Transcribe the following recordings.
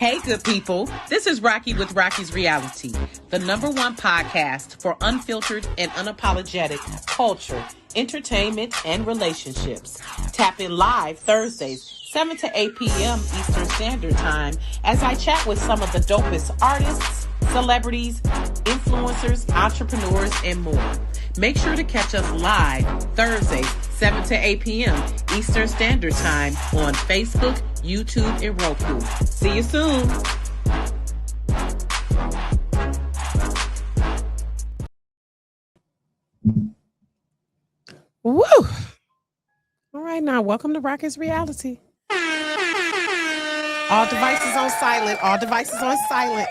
Hey, good people. This is Rocky with Rocky's Reality, the #1 podcast for unfiltered and unapologetic culture, entertainment, and relationships. Tap in live Thursdays, 7 to 8 p.m. Eastern Standard Time, as I chat with some of the dopest artists, celebrities, influencers, entrepreneurs, and more. Make sure to catch us live Thursdays, 7 to 8 p.m. Eastern Standard Time on Facebook, YouTube, and Roku. See you soon. Woo! All right, now welcome to Rocket's Reality. All devices on silent. All devices on silent.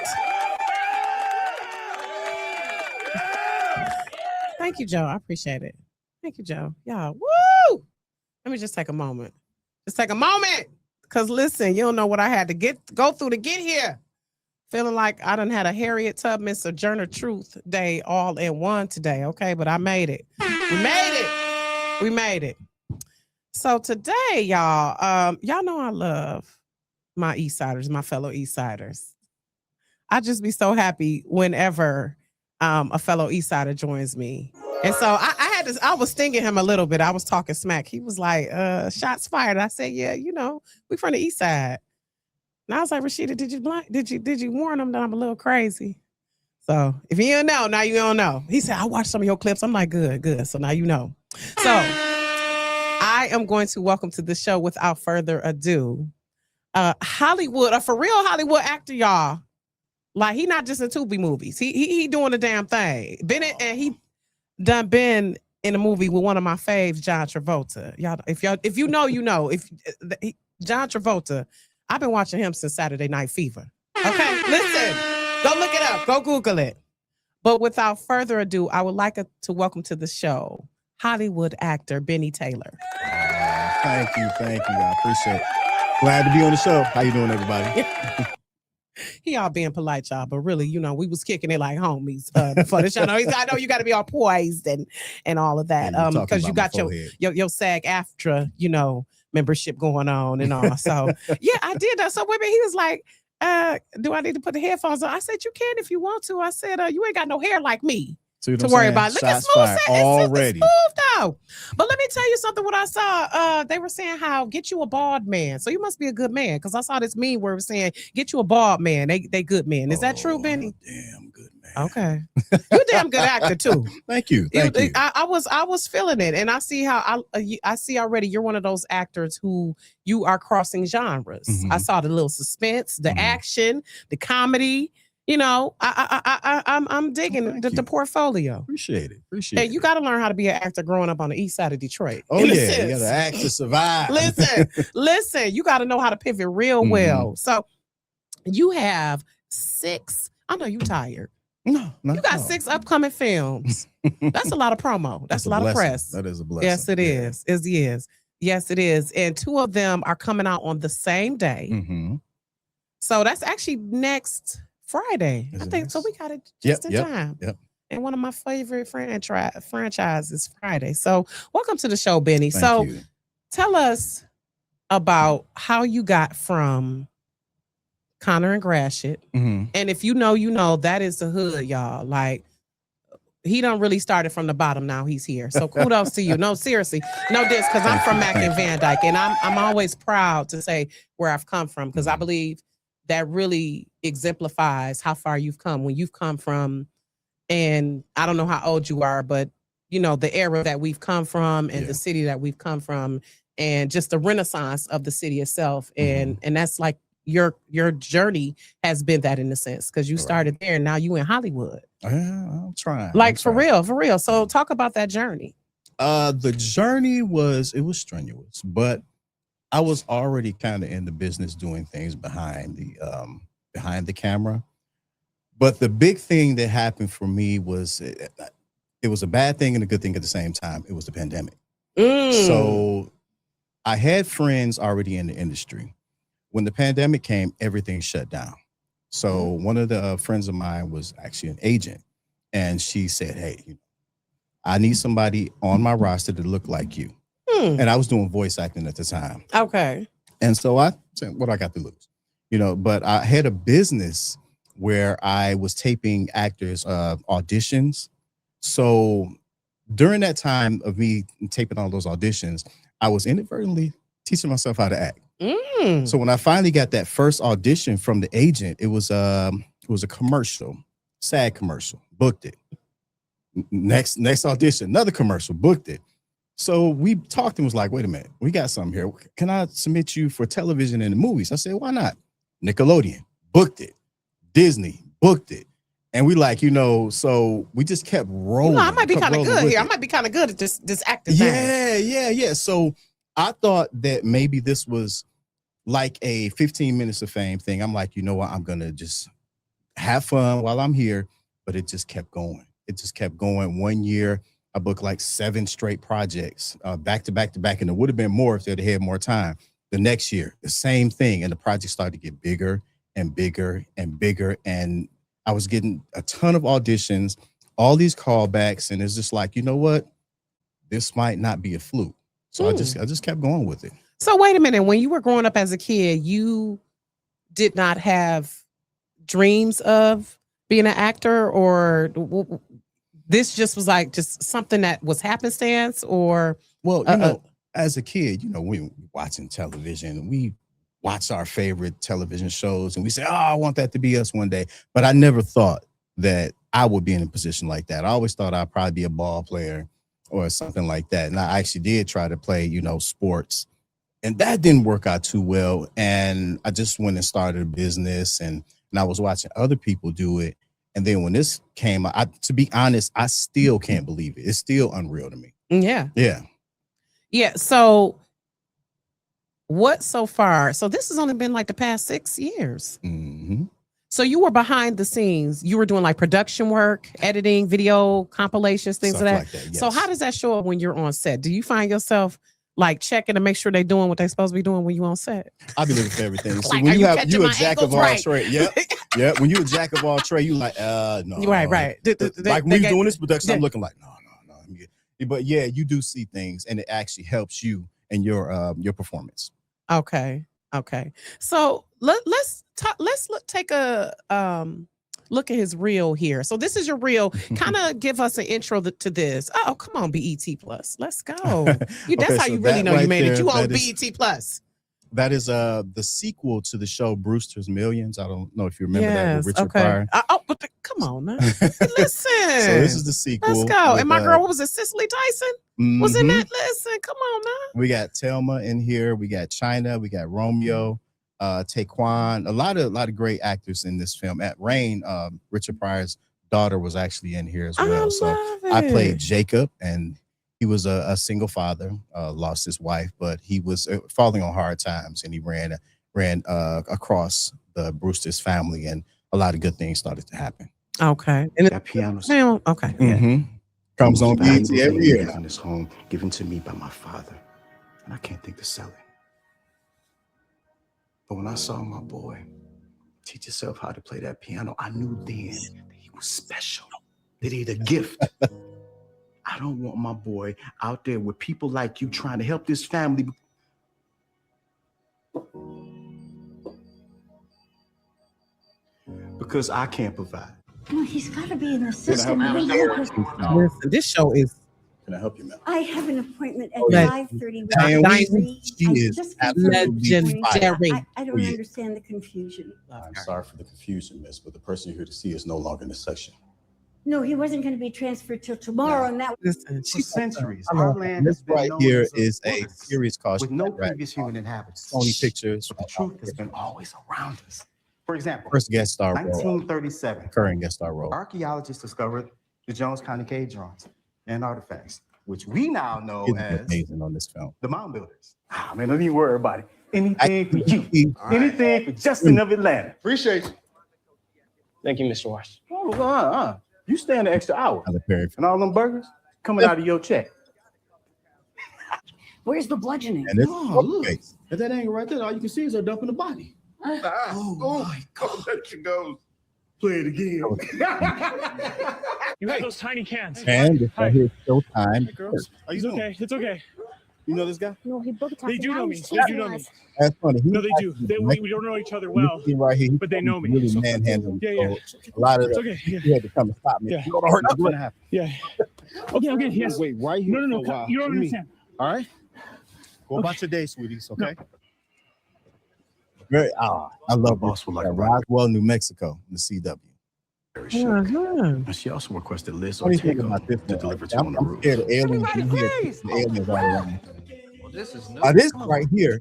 Thank you, Joe. I appreciate it. Thank you, Joe. Y'all, woo! Let me just take a moment. Because listen, you don't know what I had to go through to get here. Feeling like I done had a Harriet Tubman Sojourner Truth Day all in one today, okay? But I made it. We made it. So today, y'all, y'all know I love my Eastsiders, my fellow Eastsiders. I just be so happy whenever a fellow Eastsider joins me. And so I was stinging him a little bit. I was talking smack. He was like, shots fired. I said, yeah, you know, we from the East Side. And I was like, Rashida, did you warn him that I'm a little crazy? So if you don't know, now you don't know. He said, I watched some of your clips. I'm like, good. So now you know. So I am going to welcome to the show without further ado, Hollywood, a for real Hollywood actor, y'all. Like, he not just in Tubi movies. He doing the damn thing. Bennie, and he done been in a movie with one of my faves, John Travolta. If you know, you know. John Travolta, I've been watching him since Saturday Night Fever. Okay, listen, go look it up, go Google it. But without further ado, I would like to welcome to the show Hollywood actor Bennie Taylor. Thank you. I appreciate it. Glad to be on the show. How you doing, everybody? He all being polite, y'all, but really, you know, we was kicking it like homies before the show. I know you got to be all poised and all of that, because you got your SAG-AFTRA, you know, membership going on and all. So yeah, I did that. So wait a minute, he was like, do I need to put the headphones on? I said, you can if you want to. I said, you ain't got no hair like me. So to worry about. Look at smooth already. It's smooth though. But let me tell you something. What I saw, they were saying how get you a bald man. So you must be a good man, because I saw this meme where it was saying get you a bald man. They good men. Is that true, Bennie? Damn good man. Okay, you're a damn good actor too. Thank you. I was feeling it, and I see how I see already. You're one of those actors who you are crossing genres. Mm-hmm. I saw the little suspense, the action, the comedy. You know, I'm digging the portfolio. Appreciate it. Hey, you got to learn how to be an actor growing up on the east side of Detroit. Oh yeah, you got to act to survive. Listen, you got to know how to pivot real well. So you have 6. I know you tired. No, you got 6 upcoming films. That's a lot of promo. That's a lot of press. That is a blessing. Yes, it is. Yes, it is. And 2 of them are coming out on the same day. Mm-hmm. So that's actually next Friday. I think so. We got it just in time. Yep. And one of my favorite franchises, Friday. So welcome to the show, Bennie. Thank you. Tell us about how you got from Connor and Gratiot. Mm-hmm. And if you know, you know, that is the hood, y'all. Like, he done really started from the bottom. Now he's here. So kudos to you. No, seriously. No diss, because I'm from Mack and Van Dyke. And I'm always proud to say where I've come from, because I believe that really exemplifies how far you've come. When you've come from, and I don't know how old you are, but you know, the era that we've come from and the city that we've come from, and just the renaissance of the city itself. And that's like your journey has been that, in a sense, because you started there and now you in Hollywood. I'm trying. Like, for real. So talk about that journey. The journey was strenuous, but I was already kind of in the business doing things behind the camera. But the big thing that happened for me was it was a bad thing and a good thing at the same time. It was the pandemic. So I had friends already in the industry. When the pandemic came, everything shut down. So one of the friends of mine was actually an agent, and she said, hey, I need somebody on my roster to look like you. And I was doing voice acting at the time. Okay. And so I said, what do I got to lose? But I had a business where I was taping actors auditions. So during that time of me taping all those auditions, I was inadvertently teaching myself how to act. So when I finally got that first audition from the agent, it was a commercial, SAG commercial, booked it. Next audition, another commercial, booked it. So we talked and was like, wait a minute, we got something here. Can I submit you for television and the movies? I said, why not? Nickelodeon, booked it. Disney, booked it. And we so we just kept rolling. I might be kind of good here. I might be kind of good at this acting thing. Yeah. So I thought that maybe this was like a 15 minutes of fame thing. I'm like, you know what? I'm going to just have fun while I'm here. But it just kept going. It just kept going. 1 year, I booked like 7 straight projects back to back to back. And it would have been more if they'd had more time. The next year, the same thing. And the project started to get bigger and bigger and bigger. And I was getting a ton of auditions, all these callbacks. And it's just like, you know what? This might not be a fluke. So I just kept going with it. So wait a minute. When you were growing up as a kid, you did not have dreams of being an actor, or this just was like just something that was happenstance? Or as a kid, we were watching television, we watch our favorite television shows, and we say, oh, I want that to be us one day. But I never thought that I would be in a position like that. I always thought I'd probably be a ball player or something like that. And I actually did try to play, sports, and that didn't work out too well. And I just went and started a business, and I was watching other people do it. And then when this came out, to be honest, I still can't believe it. It's still unreal to me. Yeah. So what so far? So this has only been like the past 6 years. Mm-hmm. So you were behind the scenes. You were doing like production work, editing, video compilations, things Stuff like that. Yes. So how does that show up when you're on set? Do you find yourself like checking to make sure they're doing what they're supposed to be doing when you're on set? I'll be looking for everything. Like, so when you a jack of all right? trades. Yep. When you a jack of all trades, you like, no. Right. Like when you're doing this production, I'm looking like, no. But yeah, you do see things, and it actually helps you in your performance. Okay. So let's take a look at his reel here. So this is your reel. Kind of give us an intro to this. Oh, come on, BET Plus. Let's go. That's how you really know you made it. You on BET Plus. That is the sequel to the show Brewster's Millions. I don't know if you remember that with Richard Pryor. Come on now. Listen. So this is the sequel. Let's go. And my girl, what was it? Cicely Tyson was in that. Listen, come on now. We got Thelma in here. We got China. We got Romeo, Taekwon. A lot of great actors in this film. At Rain, Richard Pryor's daughter was actually in here as well. I played Jacob, and he was a single father, lost his wife, but he was falling on hard times, and he ran across the Brewster's family, and a lot of good things started to happen. Okay. And that piano. Okay. Mm-hmm. Comes on BET every year. In this home, given to me by my father, and I can't think to sell it. But when I saw my boy teach himself how to play that piano, I knew then that he was special, that he had a gift. I don't want my boy out there with people like you trying to help this family. Because I can't provide. No, he's got to be in the system. Listen, this show is. Can I help you, ma'am? I have an appointment at 5:30. She is legendary. I don't understand the confusion. I'm sorry for the confusion, miss, but the person you're here to see is no longer in the section. No, he wasn't going to be transferred till tomorrow, and that was Listen, For centuries, our land This has been right known here as a is a wilderness series called with no Right. previous human inhabitants. Sony Pictures. But the truth has been always around us. For example, First guest star role, 1937, current guest star role. archaeologists discovered the Jones County cave drawings and artifacts, which we now know It's as amazing on this film. the mound builders. Ah, man, don't even worry about it. Anything for you. Anything for Justin of Atlanta. Appreciate you. Thank you, Mr. Wash. Oh, you stay an extra hour. Tyler Perry. And all them burgers coming out of your check. where's the bludgeoning? And this Oh, look. At that angle right there, all you can see is her dumping the body. Oh my God. There she goes. Play it again. You have those tiny cans. And this right here is Showtime. Hey, girls. Are you It's okay. It's okay. You know this guy? No, he booked They do know me. They do know me. That's funny. No, they do. We don't know each other well, right here, but they know me. Really manhandled. Yeah. A lot of It's okay. he had to come and stop me. Yeah. You don't know what's gonna happen. Yeah. Okay. Yes. Wait, why are you? No. You don't understand. All right. Go about your day, sweeties. Okay. Very. I love boss would like a Roswell, New Mexico, the CW. Very shook. And she also requested Liz What do you think Ortega about this? to deliver to I'm on the roof. scared of aliens. Aliens all around. Well, this is new. This right here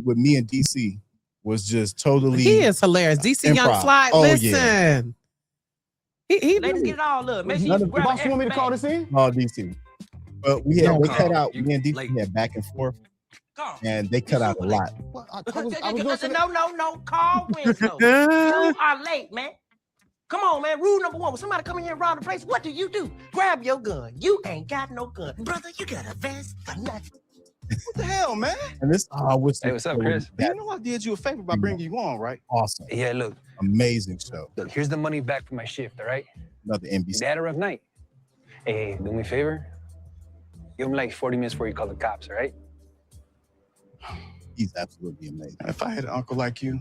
with me and DC was just totally. He is hilarious. DC Young improv. Fly. Oh, Listen. He Ladies, get it all up. Make sure you grab Boss, you want me to call this in? Oh, DC. But we had Don't they call. cut out. You Me and DC late. had back and forth, Call. and they cut out a lot. Well, I No. Call Winslow. You are late, man. Come on, man. Rule number 1. When somebody come in here and rob the place, what do? Grab your gun. You ain't got no gun. Brother, you got a vest for nothing. What the hell, man? And this, I wish. Hey, what's up, Chris? You know I did you a favor by bringing you on, right? Awesome, Yeah, look, amazing show. here's the money back for my shift, all right? Another NBC. You had a rough night. Hey, do me a favor. Give him like 40 minutes before you call the cops, all right? He's absolutely amazing. If I had an uncle like you,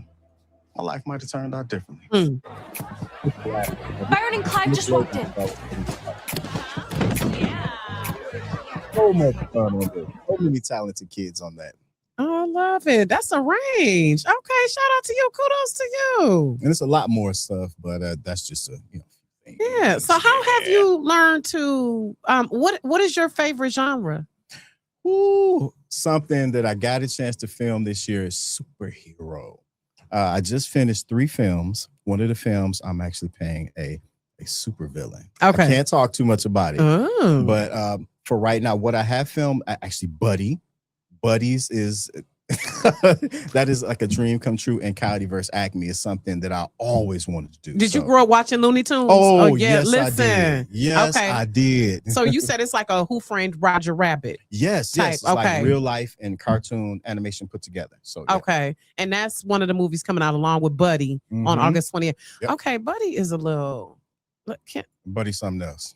my life might have turned out differently. Byron and Clive just walked in. So much fun on this. So many talented kids on that. Oh, I love it. That's a range. Okay, shout out to you. Kudos to you. And it's a lot more stuff, but that's just a thing. Yeah. So how have you learned to what is your favorite genre? Ooh, something that I got a chance to film this year is superhero. I just finished 3 films. One of the films I'm actually playing a super villain. Okay. I can't talk too much about it. Oh. But for right now, what I have filmed, actually Buddies is that is like a dream come true, and Coyote vs. Acme is something that I always wanted to do. Did you grow up watching Looney Tunes? Oh, yeah, yes, listen. I did. Yes, Okay. I did. So you said it's like a Who Framed Roger Rabbit. Yes, type, it's like okay. real life and cartoon animation put together. So yeah. Okay. And that's one of the movies coming out along with Buddy on Mhm. August 20th. Yep. Okay, Buddy is a little Buddy something else.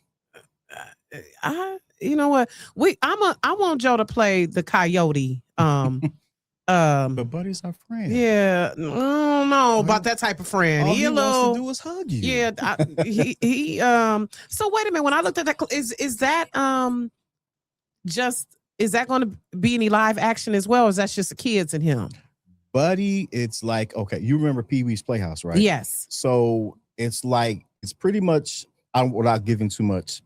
you know what? I want Joe to play the coyote. But Buddy's our friend. Yeah, I don't know about that type of friend. All He he a little. wants to do is hug you. Yeah, he. So wait a minute. When I looked at that, is that is that going to be any live action as well? Or is that just the kids and him? Buddy, it's like, okay, you remember Pee-wee's Playhouse, right? Yes. So it's pretty much, without giving too much,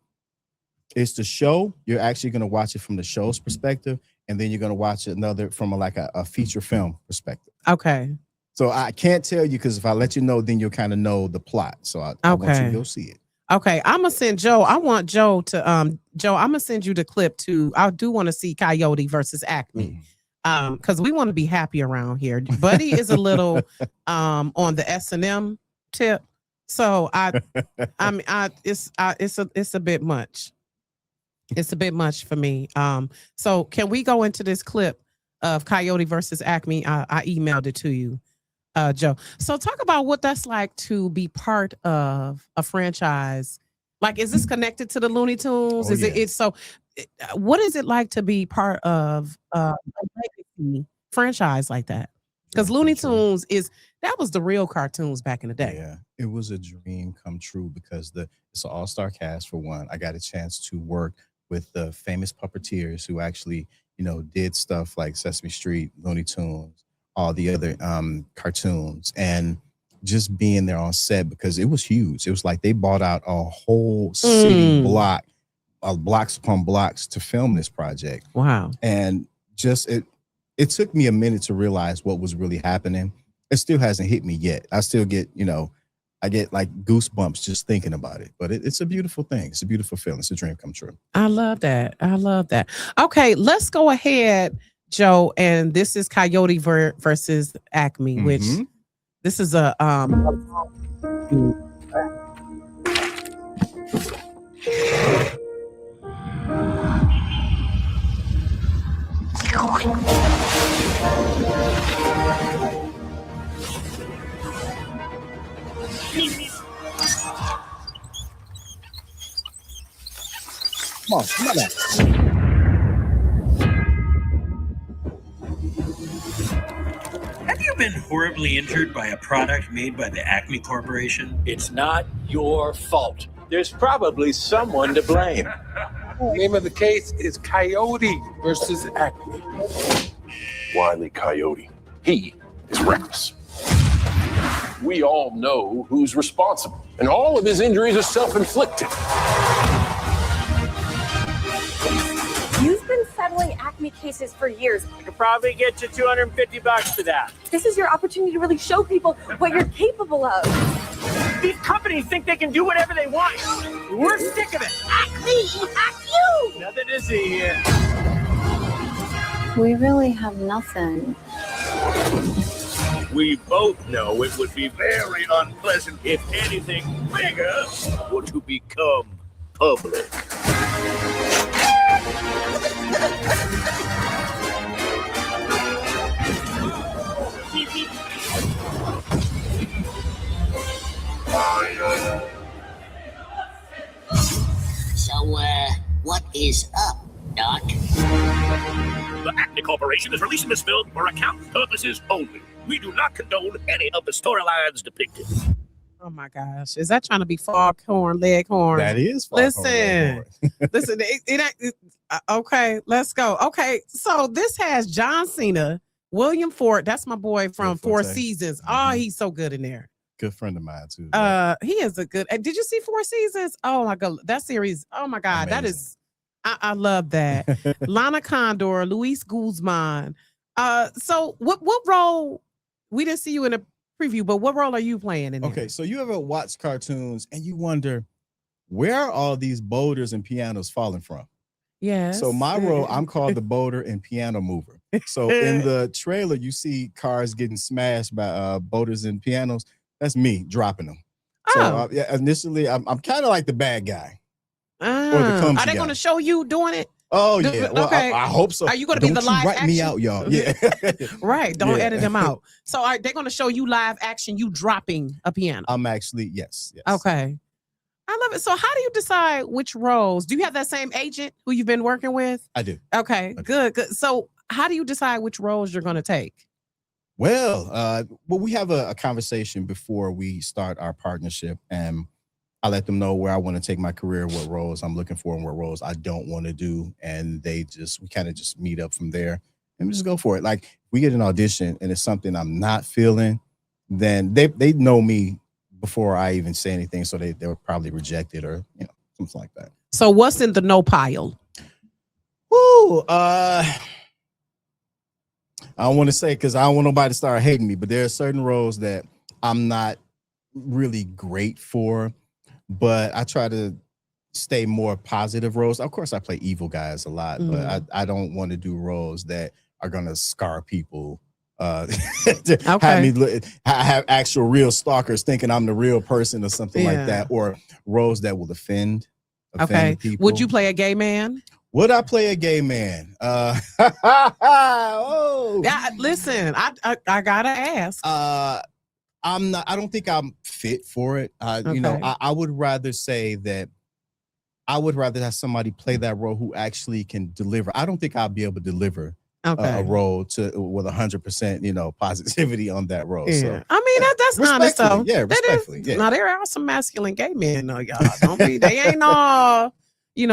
it's the show. You're actually going to watch it from the show's perspective, and then you're going to watch it another from a feature film perspective. Okay. So I can't tell you, because if I let you know, then you'll kind of know the plot. So I want you to go see it. Okay, I'm gonna send Joe. I want Joe to Joe, I'm gonna send you the clip too. I do want to see Coyote versus Acme. Because we want to be happy around here. Buddy is a little on the S&M tip. So it's a bit much. It's a bit much for me. So can we go into this clip of Coyote versus Acme? I emailed it to you, Joe. So talk about what that's like to be part of a franchise. Like, is this connected to the Looney Tunes? Oh, Is yeah. it's so? What is it like to be part of a legacy franchise like that? Because Looney Tunes that was the real cartoons back in the day. Yeah, it was a dream come true, because it's an all-star cast for one. I got a chance to work with the famous puppeteers who actually, did stuff like Sesame Street, Looney Tunes, all the other cartoons, and just being there on set, because it was huge. It was like they bought out a whole city block, blocks upon blocks, to film this project. Wow. And just it took me a minute to realize what was really happening. It still hasn't hit me yet. I still get, I get like goosebumps just thinking about it. But it's a beautiful thing. It's a beautiful feeling. It's a dream come true. I love that. I love that. Okay, let's go ahead, Joe. And this is Coyote versus Acme, which this is a Come on. horribly injured by a product made by the Acme Corporation? It's not your fault. There's probably someone to blame. The name of the case is Coyote versus Acme. Wile E. Coyote. He is reckless. We all know who's responsible, and all of his injuries are self-inflicted. You've been settling Acme cases for years. I could probably get you $250 for that. This is your opportunity to really show people what you're capable of. These companies think they can do whatever they want. We're sick of it. Acme, act you. Nothing to see here. We really have nothing. We both know it would be very unpleasant if anything bigger were to become public. So, what is up, Doc? The Acme Corporation is releasing this film for account purposes only. We do not condone any of the storylines depicted. Oh my gosh. Is that trying to be foghorn, leghorn? That is. Listen, listen. Okay, let's go. Okay, so this has John Cena, William Ford. That's my boy from Four Seasons. Oh, he's so good in there. Good friend of mine too. He is a good. Did you see Four Seasons? Oh my god, that series. Oh my god, Amazing. that is. I love that. Lana Condor, Luis Guzman. So what role? We didn't see you in a preview, but what role are you playing in there? Okay, so you ever watch cartoons and you wonder where are all these boulders and pianos falling from? Yes. So my role, I'm called the boulder and piano mover. So in the trailer, you see cars getting smashed by boulders and pianos. That's me dropping them. So yeah, initially, I'm kind of like the bad guy. Are they going to show you doing it? Oh yeah. Well, okay. I hope so. Are you going to be the live write action? me out, y'all. Yeah. Right. Don't Yeah. edit them out. So are they going to show you live action? You dropping a piano? I'm actually yes. Okay. I love it. So how do you decide which roles? Do you have that same agent who you've been working with? I do. Okay. Good. So how do you decide which roles you're going to take? Well, we have a conversation before we start our partnership, and I let them know where I want to take my career, what roles I'm looking for, and what roles I don't want to do. And we kind of just meet up from there and we just go for it. Like if we get an audition and it's something I'm not feeling, then they know me before I even say anything. So they were probably rejected or, something like that. So what's in the no pile? Woo, I don't want to say, because I don't want nobody to start hating me, but there are certain roles that I'm not really great for. But I try to stay more positive roles. Of course, I play evil guys a lot, but I don't want to do roles that are going to scar people. Have actual real stalkers thinking I'm the real person or something like that, or roles that will offend people. Would you play a gay man? Would I play a gay man? Listen, I gotta ask. I'm not. I don't think I'm fit for it. I would rather say that I would rather have somebody play that role who actually can deliver. I don't think I'll be able to deliver a role with 100%, positivity on that role. Yeah. So I mean, that's honest though. Yeah, respectfully. Now there are some masculine gay men though, y'all. Don't be. They ain't all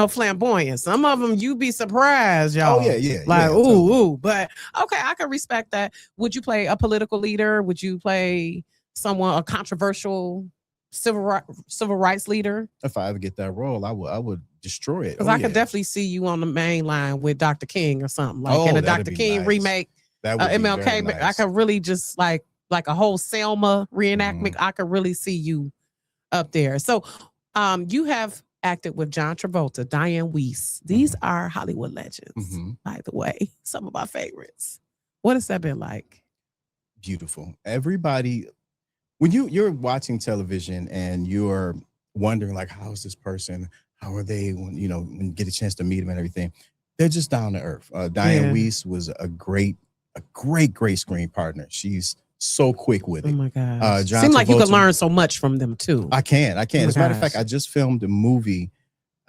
flamboyant. Some of them you be surprised, y'all. Oh yeah. Like totally. ooh. But okay, I can respect that. Would you play a political leader? Would you play a controversial civil rights leader? If I ever get that role, I would destroy it. Because I could definitely see you on the main line with Dr. King or something like in a Dr. King remake. That would MLK. be very nice. I could really just like a whole Selma reenactment. I could really see you up there. So, you have acted with John Travolta, Diane Weiss. These are Hollywood legends, by the way. Some of my favorites. What has that been like? Beautiful. Everybody. When you're watching television and you're wondering like, how is this person? How are they when you get a chance to meet them and everything? They're just down to earth. Diane Weiss was a great screen partner. She's so quick with it. Oh my God. John Seems like you could Travolta- learn so much from them too. I can. Oh As a matter of gosh. fact, I just filmed a movie.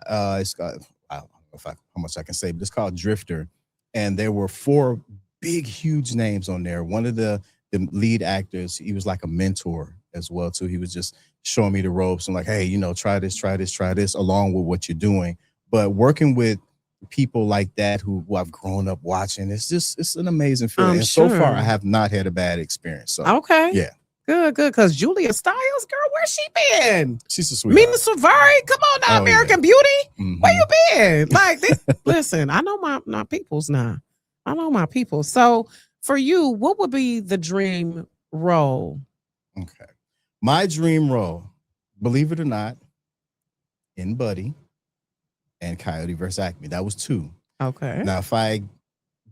It's called, I don't know how much I can say, but it's called Drifter. And there were 4 big, huge names on there. One of the the lead actors, he was like a mentor as well too. He was just showing me the ropes and like, hey, try this along with what you're doing. But working with people like that who I've grown up watching, it's an amazing feeling. And so far, I have not had a bad experience. So okay, yeah. Good. Because Julia Stiles, girl, where's she been? She's a sweetheart. Mina Suvari, come on now, American Beauty. Mm-hmm. Where you been? Like, listen, I know my peoples now. I know my people. So for you, what would be the dream role? Okay. My dream role, believe it or not, in Buddy and Coyote vs. Acme. That was 2. Okay. Now, if I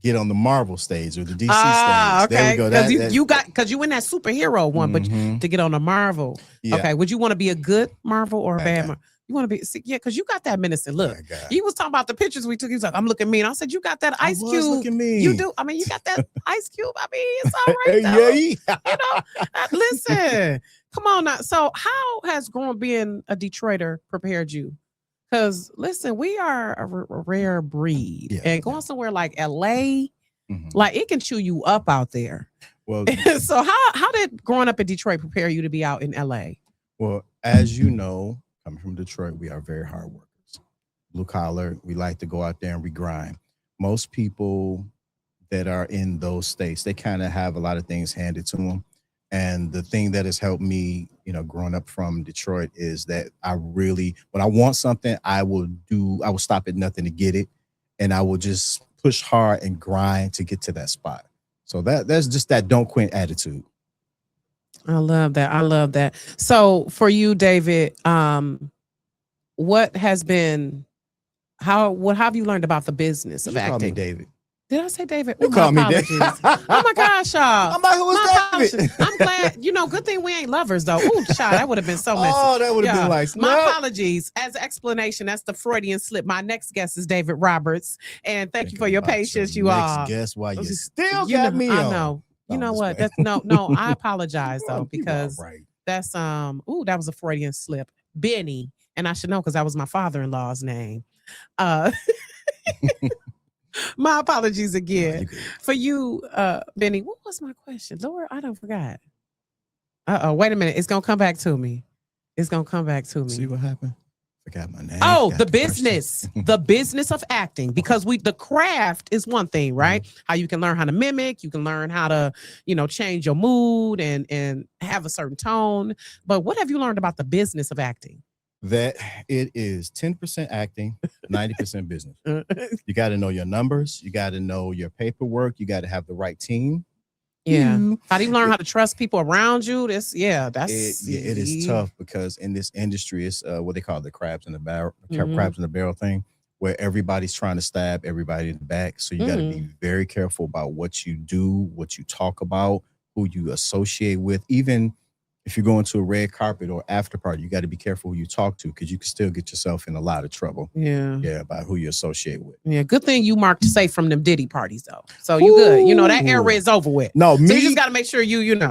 get on the Marvel stage or the DC stage, okay. there we go. Because you in that superhero one, but to get on the Marvel. Yeah. Okay. Would you want to be a good Marvel or a bad Marvel? You want to be, because you got that menacing look. He was talking about the pictures we took. He was like, I'm looking mean. I said, you got that Ice Cube. Looking mean. You do. I mean, you got that Ice Cube. I mean, it's all right. Though. Listen, come on now. So how has growing being a Detroiter prepared you? Because listen, we are a rare breed, and going somewhere like LA, like it can chew you up out there. Well, so how did growing up in Detroit prepare you to be out in LA? Well, as you know, coming from Detroit, we are very hard workers, blue collar. We like to go out there and we grind. Most people that are in those states, they kind of have a lot of things handed to them. And the thing that has helped me, growing up from Detroit is that when I want something, I will stop at nothing to get it. And I will just push hard and grind to get to that spot. So that's just that don't quit attitude. I love that. So for you, David, what have you learned about the business of acting? Call me David. Did I say David? You call me David. Oh my gosh, y'all. I'm like, who is David? I'm glad. Good thing we ain't lovers though. Ooh, child, that would have been so messy. Oh, that would have been like, my apologies. As an explanation, that's the Freudian slip. My next guest is David Roberts. And thank you for your patience, you all. Next guest, why you still got me on. I know. You know what? That's no, I apologize though, because that's that was a Freudian slip. Bennie, and I should know because that was my father-in-law's name. My apologies again. For you, Bennie, what was my question? Lord, I don't forgot. Wait a minute. It's gonna come back to me. See what happened? Forgot my name. Oh, the business. The business of acting. Because the craft is one thing, right? How you can learn how to mimic, you can learn how to, change your mood and have a certain tone. But what have you learned about the business of acting? That it is 10% acting, 90% business. You got to know your numbers. You got to know your paperwork. You got to have the right team. Yeah. How do you learn how to trust people around you? It is tough because in this industry, it's what they call the crabs in the barrel thing, where everybody's trying to stab everybody in the back. So you got to be very careful about what you do, what you talk about, who you associate with. Even if you're going to a red carpet or after party, you got to be careful who you talk to because you can still get yourself in a lot of trouble. Yeah, about who you associate with. Yeah, good thing you marked safe from them Diddy parties though. So you good. That era is over with. No, so you just got to make sure I'm just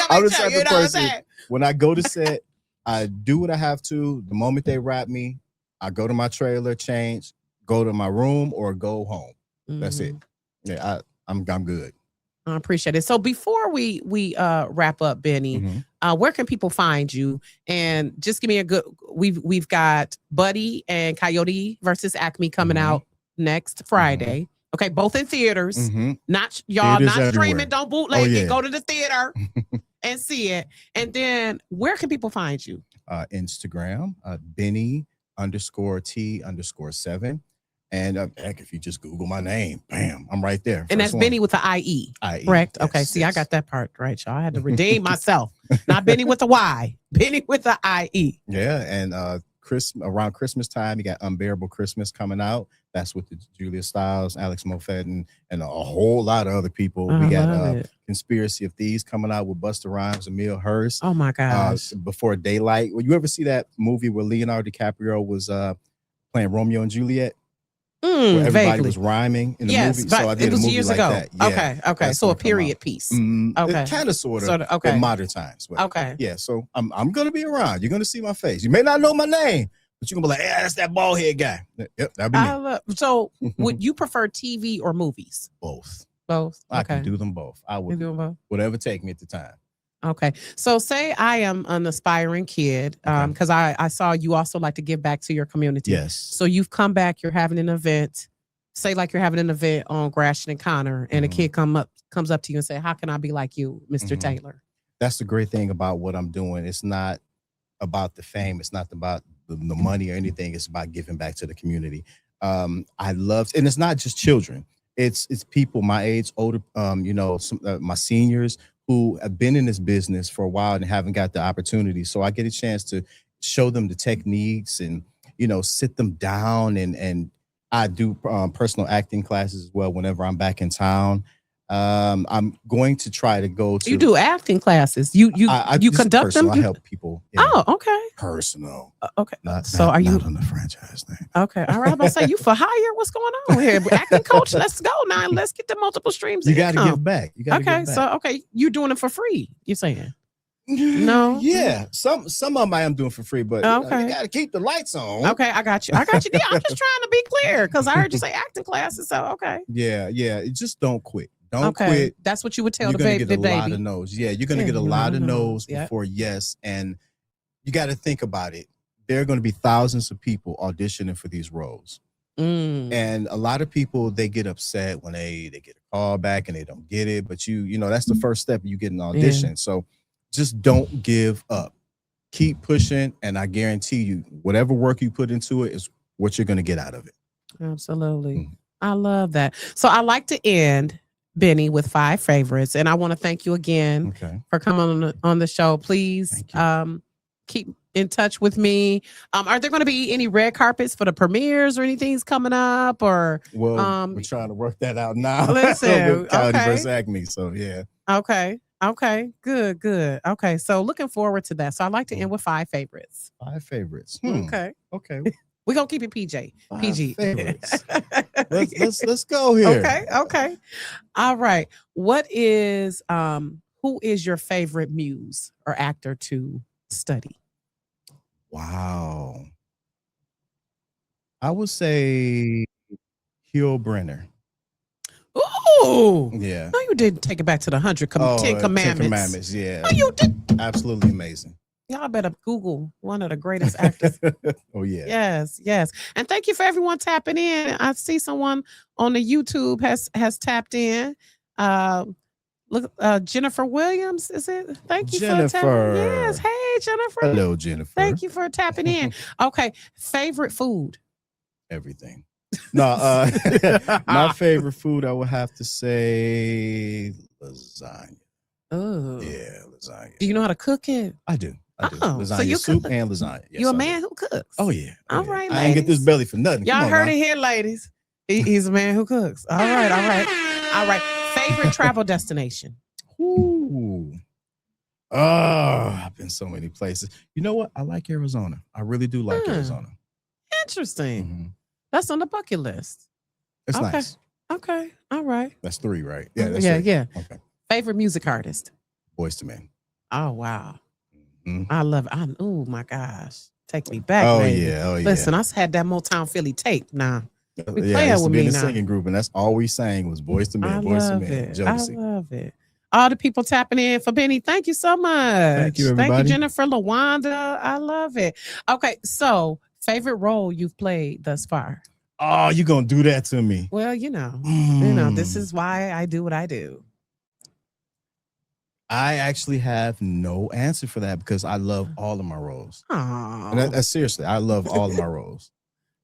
the type of person. When I go to set, I do what I have to. The moment they wrap me, I go to my trailer, change, go to my room, or go home. That's it. Yeah, I'm good. I appreciate it. So before we wrap up, Bennie, where can people find you? And just give me we've got Buddy and Coyote versus Acme coming out next Friday. Okay, both in theaters. Not streaming, don't bootleg it. Go to the theater and see it. And then where can people find you? Instagram, Bennie_T_7. And heck, if you just Google my name, bam, I'm right there. And that's Bennie with the IE, correct? Yes, okay, see, I got that part right, y'all. I had to redeem myself. Not Bennie with the Y, Bennie with the IE. Yeah, and around Christmas time, you got Unbearable Christmas coming out. That's with the Julia Stiles, Alex Moffett, and a whole lot of other people. We got Conspiracy of Thieves coming out with Busta Rhymes, Emil Hirsch. Oh my gosh! Before Daylight. Well, you ever see that movie where Leonardo DiCaprio was playing Romeo and Juliet? Where everybody was rhyming in the movie. So I did a movie years like ago. That. Yeah, okay. So a period piece. Okay. Kind of, sort of. Okay. In modern times. But okay. Yeah, so I'm going to be around. You're going to see my face. You may not know my name, but you're going to be like, yeah, that's that bald head guy. Yep, that'll be me. So would you prefer TV or movies? Both. Both. I Okay. can do them both. I You would do them both. whatever take me at the time. Okay. So say I am an aspiring kid, because I saw you also like to give back to your community. Yes. So you've come back, you're having an event. Say like you're having an event on Gratiot and Connor, and a kid comes up to you and say, how can I be like you, Mr. Taylor? That's the great thing about what I'm doing. It's not about the fame. It's not about the money or anything. It's about giving back to the community. I love, and it's not just children. It's people my age, older, my seniors who have been in this business for a while and haven't got the opportunity. So I get a chance to show them the techniques and, sit them down. And I do personal acting classes as well whenever I'm back in town. I'm going to try to go to. You do acting classes. You conduct them. I help people. Oh, okay. Personal. Okay. Not are you not on the franchise thing? Okay. All right. I'm about to say you for hire. What's going on here? Acting coach. Let's go now. Let's get the multiple streams. You got to give back. You got to okay. give back. So you're doing it for free. You're saying? No. Yeah. Some of them I am doing for free, but you got to keep the lights on. Okay. I got you. Yeah, I'm just trying to be clear because I heard you say acting classes. So okay. Yeah. Just don't quit. Don't okay. quit. That's what you would tell you're the baby. You're going to get a lot of no's. Yeah, you're going to get a lot of no's before yes. And you got to think about it. There are going to be thousands of people auditioning for these roles. And a lot of people, they get upset when they get a call back and they don't get it. But that's the first step. You get an audition. So just don't give up. Keep pushing. And I guarantee you, whatever work you put into it is what you're going to get out of it. Absolutely. I love that. So I like to end, Bennie, with 5 favorites. And I want to thank you again for coming on the show. Please keep in touch with me. Are there going to be any red carpets for the premieres or anything's coming up? Or we're trying to work that out now. Listen, Coyote versus Acme. So yeah. Okay. Good. Okay. So looking forward to that. So I'd like to end with 5 favorites. 5 favorites. Okay. We're gonna keep it PG. 5 PG. favorites. let's go here. Okay. All right. Who is your favorite muse or actor to study? Wow. I would say Hugh Brenner. Ooh. Yeah. No, you didn't take it back to the 10 Commandments. 10 Commandments, yeah. No, you did. Absolutely amazing. Y'all better Google one of the greatest actors. Oh, yeah. Yes. And thank you for everyone tapping in. I see someone on the YouTube has tapped in. Look, Jennifer Williams, is it? Thank you for tapping. Yes. Hey, Jennifer. Hello, Jennifer. Thank you for tapping in. Okay. Favorite food? Everything. No, my favorite food, I would have to say lasagna. Oh. Yeah, lasagna. Do you know how to cook it? I do. Oh, lasagna so you soup and lasagna. Yes, you a man who cooks? Oh, yeah. All right, I ain't get this belly for nothing. Y'all heard it here, ladies. He's a man who cooks. All right. Favorite travel destination? Ooh. Oh, I've been so many places. You know what? I like Arizona. I really do like Arizona. Interesting. That's on the bucket list. It's nice. Okay. All right. That's 3, right? Yeah. That's yeah. 3. Okay. Favorite music artist? Boyz II Men. Oh, wow. I love it. Oh, my gosh. Take me back, Oh, baby. yeah. Listen, I had that Motown Philly tape now. Yeah, I used to be in a singing group, and that's all we sang was Boyz II Men, Boyz II Men, Jealousy. I love it. All the people tapping in for Bennie, thank you so much. Thank you, everybody. Thank you, Jennifer, LaWanda. I love it. Okay, so favorite role you've played thus far? Oh, you're going to do that to me. Well, this is why I do what I do. I actually have no answer for that because I love all of my roles. Aww. Seriously, I love all of my roles.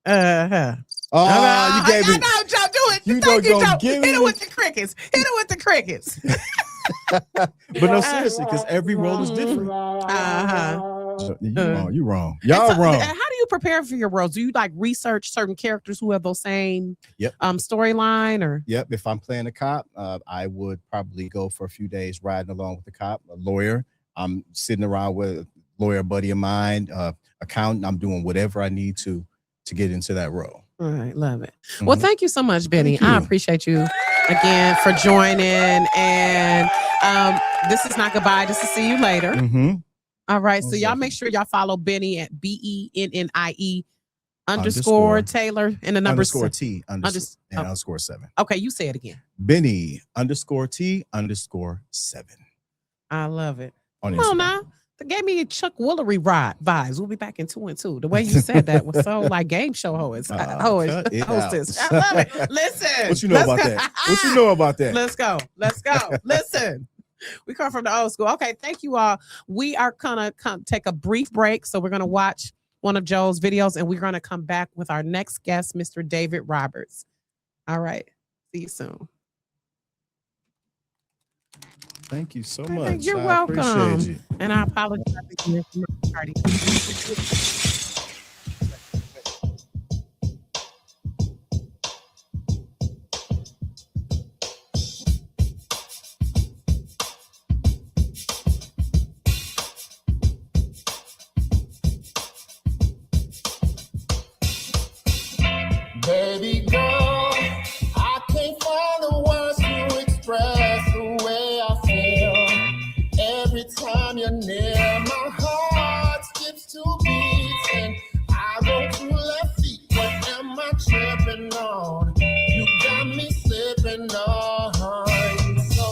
Uh-huh. Oh, you gave me. No, Joe, do it. You Thank you, Joe. Hit it with the crickets. But no, seriously, because every role is different. You're wrong. Y'all wrong. How do you prepare for your roles? Do you research certain characters who have those same storyline or? Yep. If I'm playing a cop, I would probably go for a few days riding along with the cop, a lawyer. I'm sitting around with a lawyer buddy of mine, accountant. I'm doing whatever I need to get into that role. All right, love it. Well, thank you so much, Bennie. I appreciate you again for joining. And this is not goodbye. This is see you later. All right. So y'all make sure y'all follow Bennie at BENNIE underscore Taylor and the number underscore T underscore, and oh. underscore 7. Okay, you say it again. Bennie underscore T underscore 7. I love it. On Come on Instagram. now. That gave me Chuck Woolery vibes. We'll be back in 2 and 2. The way you said that was so like game show hostess. I love it. Listen. What you know about that? What you know about that? Let's go. Listen. We come from the old school. Okay, thank you all. We are gonna take a brief break. So we're gonna watch one of Joe's videos and we're gonna come back with our next guest, Mr. David Roberts. All right. See you soon. Thank you so much. You're welcome. Appreciate you. And I apologize again for my party. Baby girl, I can't find the words to express the way I feel. Every time you're near, my heart skips 2 beats and I go to left feet. What am I tripping on? You got me slipping on. So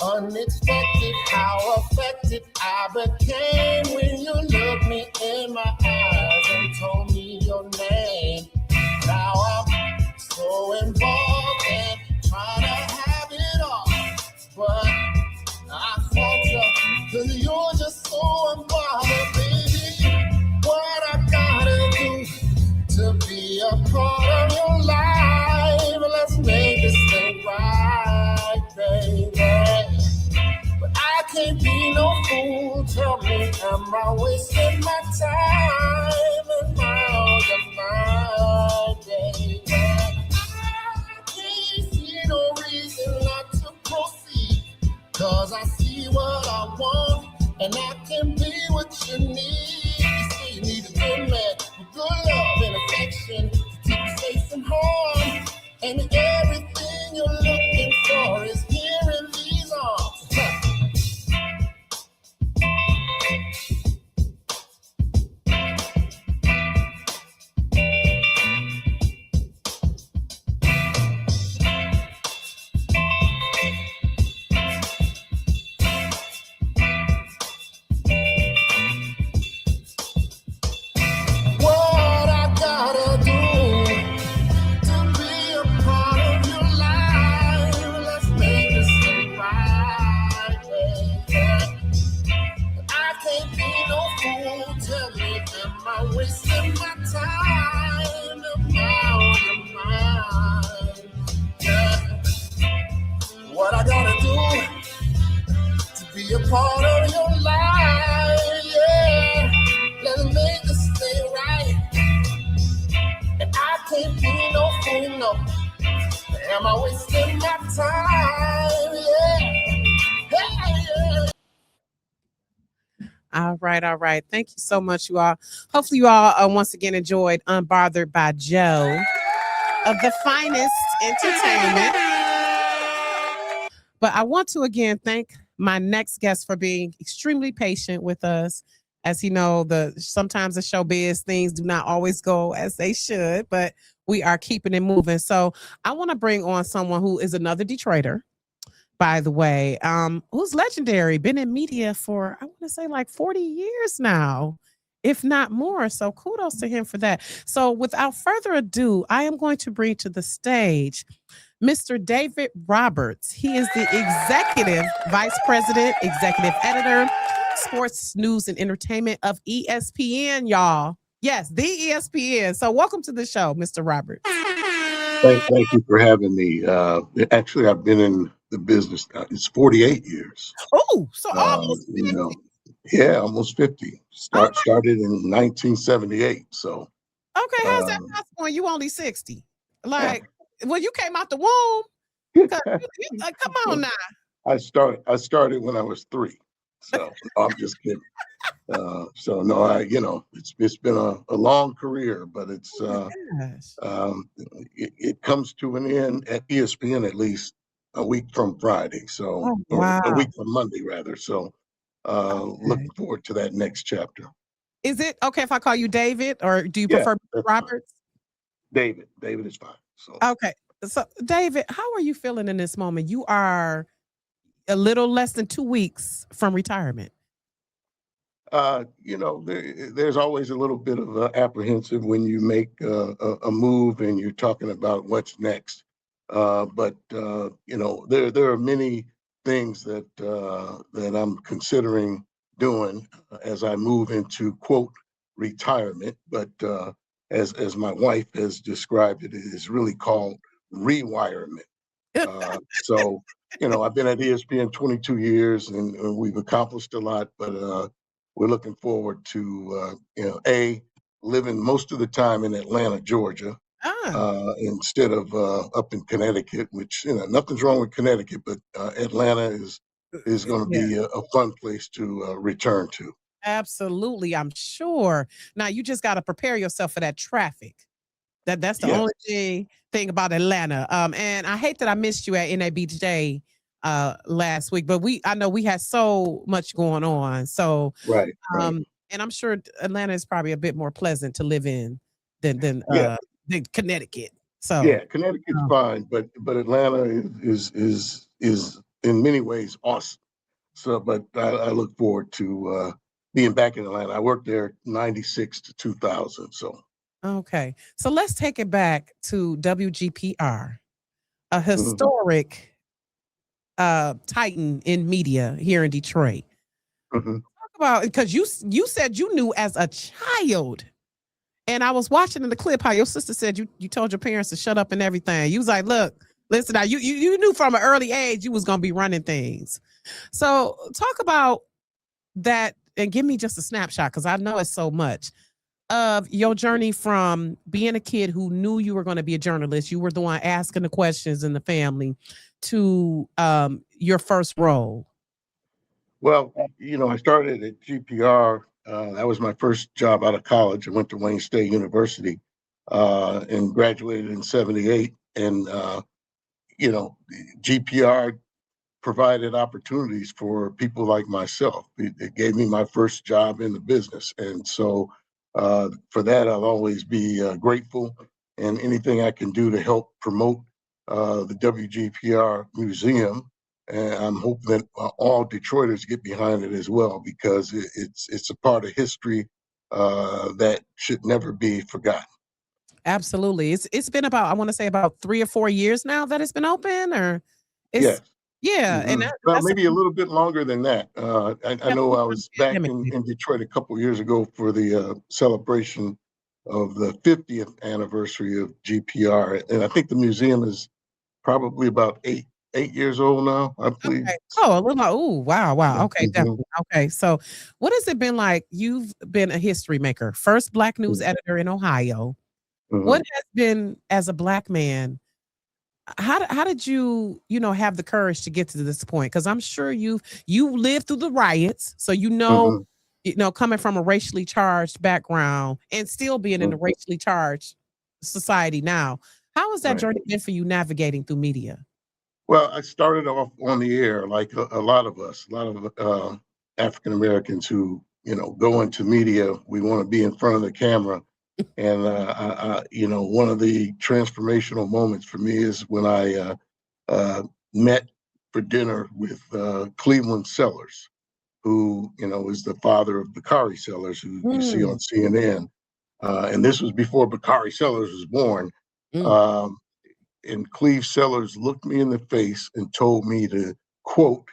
unexpected how affected I became when you looked me in my eyes and told me your name. Now I'm so involved and trying to have it all, but I falter because you're just so unbothered, baby. What I gotta do to be a part of your life? Let's make this thing right, baby. But I can't be no fool. Tell me, am I wasting my time? Am I on your mind, baby? I can't see no reason not to proceed. 'Cause I see what I want, and I can be what you need. You say you need a good man with good love and affection to keep you safe from harm. And everything you're looking for is here in these arms. What I gotta do to be a part of your life? Let's make this thing right, baby. I can't be no fool. Tell me, am I wasting my time? Am I on your mind? Yeah. What I gotta do to be a part of your life? Yeah. Let's make this thing right. And I can't be no fool, no. Am I wasting my time? Yeah. Hey, yeah. All right. Thank you so much, you all. Hopefully you all once again enjoyed Unbothered by Joe of the Finest Entertainment. But I want to again thank my next guest for being extremely patient with us. As you know, sometimes the showbiz things do not always go as they should, but we are keeping it moving. So I want to bring on someone who is another Detroiter, by the way, who's legendary, been in media for, I want to say like 40 years now, if not more. So kudos to him for that. So without further ado, I am going to bring to the stage Mr. David Roberts. He is the Executive Vice President, Executive Editor, Sports News and Entertainment of ESPN, y'all. Yes, the ESPN. So welcome to the show, Mr. Roberts. Thank you for having me. Actually, I've been in the business now. It's 48 years. Oh, so almost 50. Yeah, almost 50. Started in 1978. So okay, how's that possible? You only 60. Like, well, you came out the womb. Come on now. I started when I was 3. So no, I'm just kidding. So no, it's been a long career, but it's it comes to an end at ESPN at least a week from Friday. So wow. a week from Monday rather. So looking forward to that next chapter. Is it okay if I call you David, or do you Yeah, prefer that's fine. Roberts? David. David is fine. So, Okay. So, David, how are you feeling in this moment? You are a little less than 2 weeks from retirement. there's always a little bit of apprehensive when you make a move and you're talking about what's next. But there are many things that I'm considering doing as I move into quote retirement. But as my wife has described it, it is really called rewirement. So I've been at ESPN 22 years, and we've accomplished a lot, but we're looking forward to, living most of the time in Atlanta, Georgia, instead of up in Connecticut, which, nothing's wrong with Connecticut, but Atlanta is going to Yeah. be a fun place to return to. Absolutely, I'm sure. Now you just got to prepare yourself for that traffic. That's the Yes. only thing about Atlanta. And I hate that I missed you at NABJ last week, but I know we had so much going on. So Right. and I'm sure Atlanta is probably a bit more pleasant to live in Yeah. than Connecticut. So Yeah, Connecticut's fine, but Atlanta is in many ways awesome. So, but I look forward to being back in Atlanta. I worked there 96 to 2000. So, okay. So let's take it back to WGPR, a mm-hmm. historic titan in media here in Detroit. Mm-hmm. Talk about, because you said you knew as a child, and I was watching in the clip how your sister said you told your parents to shut up and everything. You was like, look, listen, now you knew from an early age you was gonna be running things. So talk about that and give me just a snapshot, because I know it's so much of your journey from being a kid who knew you were going to be a journalist. You were the one asking the questions in the family, to your first role. Well, I started at GPR. That was my first job out of college. I went to Wayne State University and graduated in '78. And, GPR provided opportunities for people like myself. It gave me my first job in the business. And so for that, I'll always be grateful. And anything I can do to help promote the WGPR Museum, and I'm hoping that all Detroiters get behind it as well, because it's a part of history that should never be forgotten. Absolutely. It's been about, I want to say, about 3 or 4 years now that it's been open, or it's Yes. yeah. Mhm. And Well, that's maybe a little bit longer than that. I know I was back pandemic. in Detroit a couple years ago for the celebration of the 50th anniversary of GPR, and I think the museum is probably about eight years old now, I believe. Okay. Oh, a little. Oh, wow. Okay, Mhm. definitely. Okay, so what has it been like? You've been a history maker, first Black news editor in Ohio. What Mhm. has been, as a Black man, how did you have the courage to get to this point? Because I'm sure you lived through the riots, so Mhm. coming from a racially charged background and still being in a Mhm. racially charged society now. How has that Right. journey been for you navigating through media? Well, I started off on the air like a lot of us, a lot of African Americans who, go into media. We want to be in front of the camera. And, one of the transformational moments for me is when I met for dinner with Cleveland Sellers, who, is the father of Bakari Sellers, who you see on CNN. And this was before Bakari Sellers was born. Um, and Cleve Sellers looked me in the face and told me to, quote,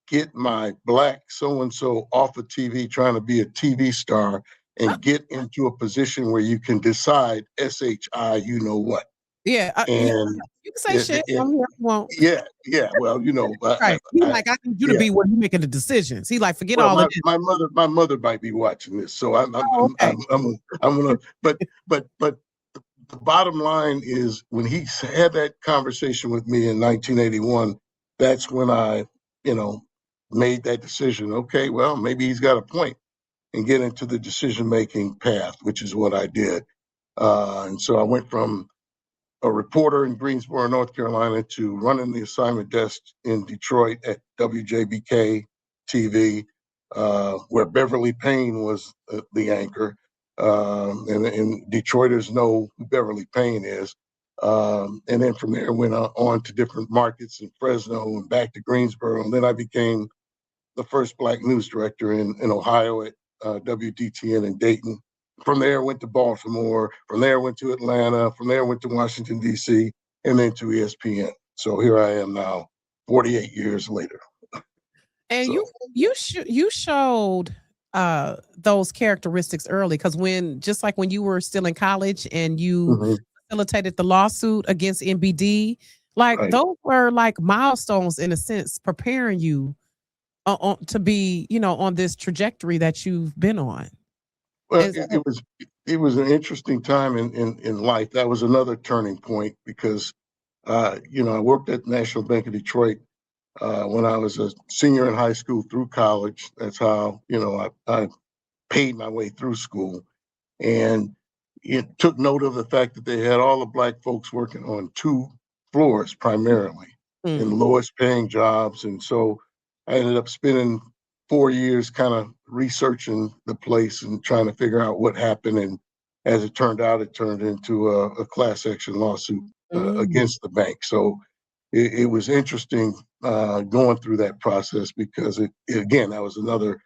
get my Black so-and-so off of TV trying to be a TV star and get into a position where you can decide SHI, you know what. Yeah, And you can say shit. I'm here. Won't. yeah. Well, Right. He like, I need you to be where you making the decisions. He like, forget well, all of this. my mother might be watching this, so I'm Okay. gonna. But the bottom line is, when he had that conversation with me in 1981, that's when I, made that decision. Okay, well, maybe he's got a point, and get into the decision-making path, which is what I did. And so I went from a reporter in Greensboro, North Carolina, to running the assignment desk in Detroit at WJBK TV. where Beverly Payne was the anchor. And Detroiters know who Beverly Payne is. And then from there went on to different markets in Fresno and back to Greensboro. And then I became the first Black news director in Ohio at WDTN in Dayton. From there, went to Baltimore. From there, went to Atlanta. From there, went to Washington, D.C., and then to ESPN. So here I am now, 48 years later. And So. you showed those characteristics early, because just like when you were still in college and you facilitated the lawsuit against NBD, like Right. those were like milestones in a sense, preparing you to be, on this trajectory that you've been on. Well, it was an interesting time in life. That was another turning point because, I worked at National Bank of Detroit when I was a senior in high school through college. That's how, I paid my way through school. And it took note of the fact that they had all the Black folks working on 2 floors primarily in the lowest paying jobs. And so I ended up spending 4 years kind of researching the place and trying to figure out what happened. And as it turned out, it turned into a class action lawsuit against the bank. So it was interesting going through that process because again, that was another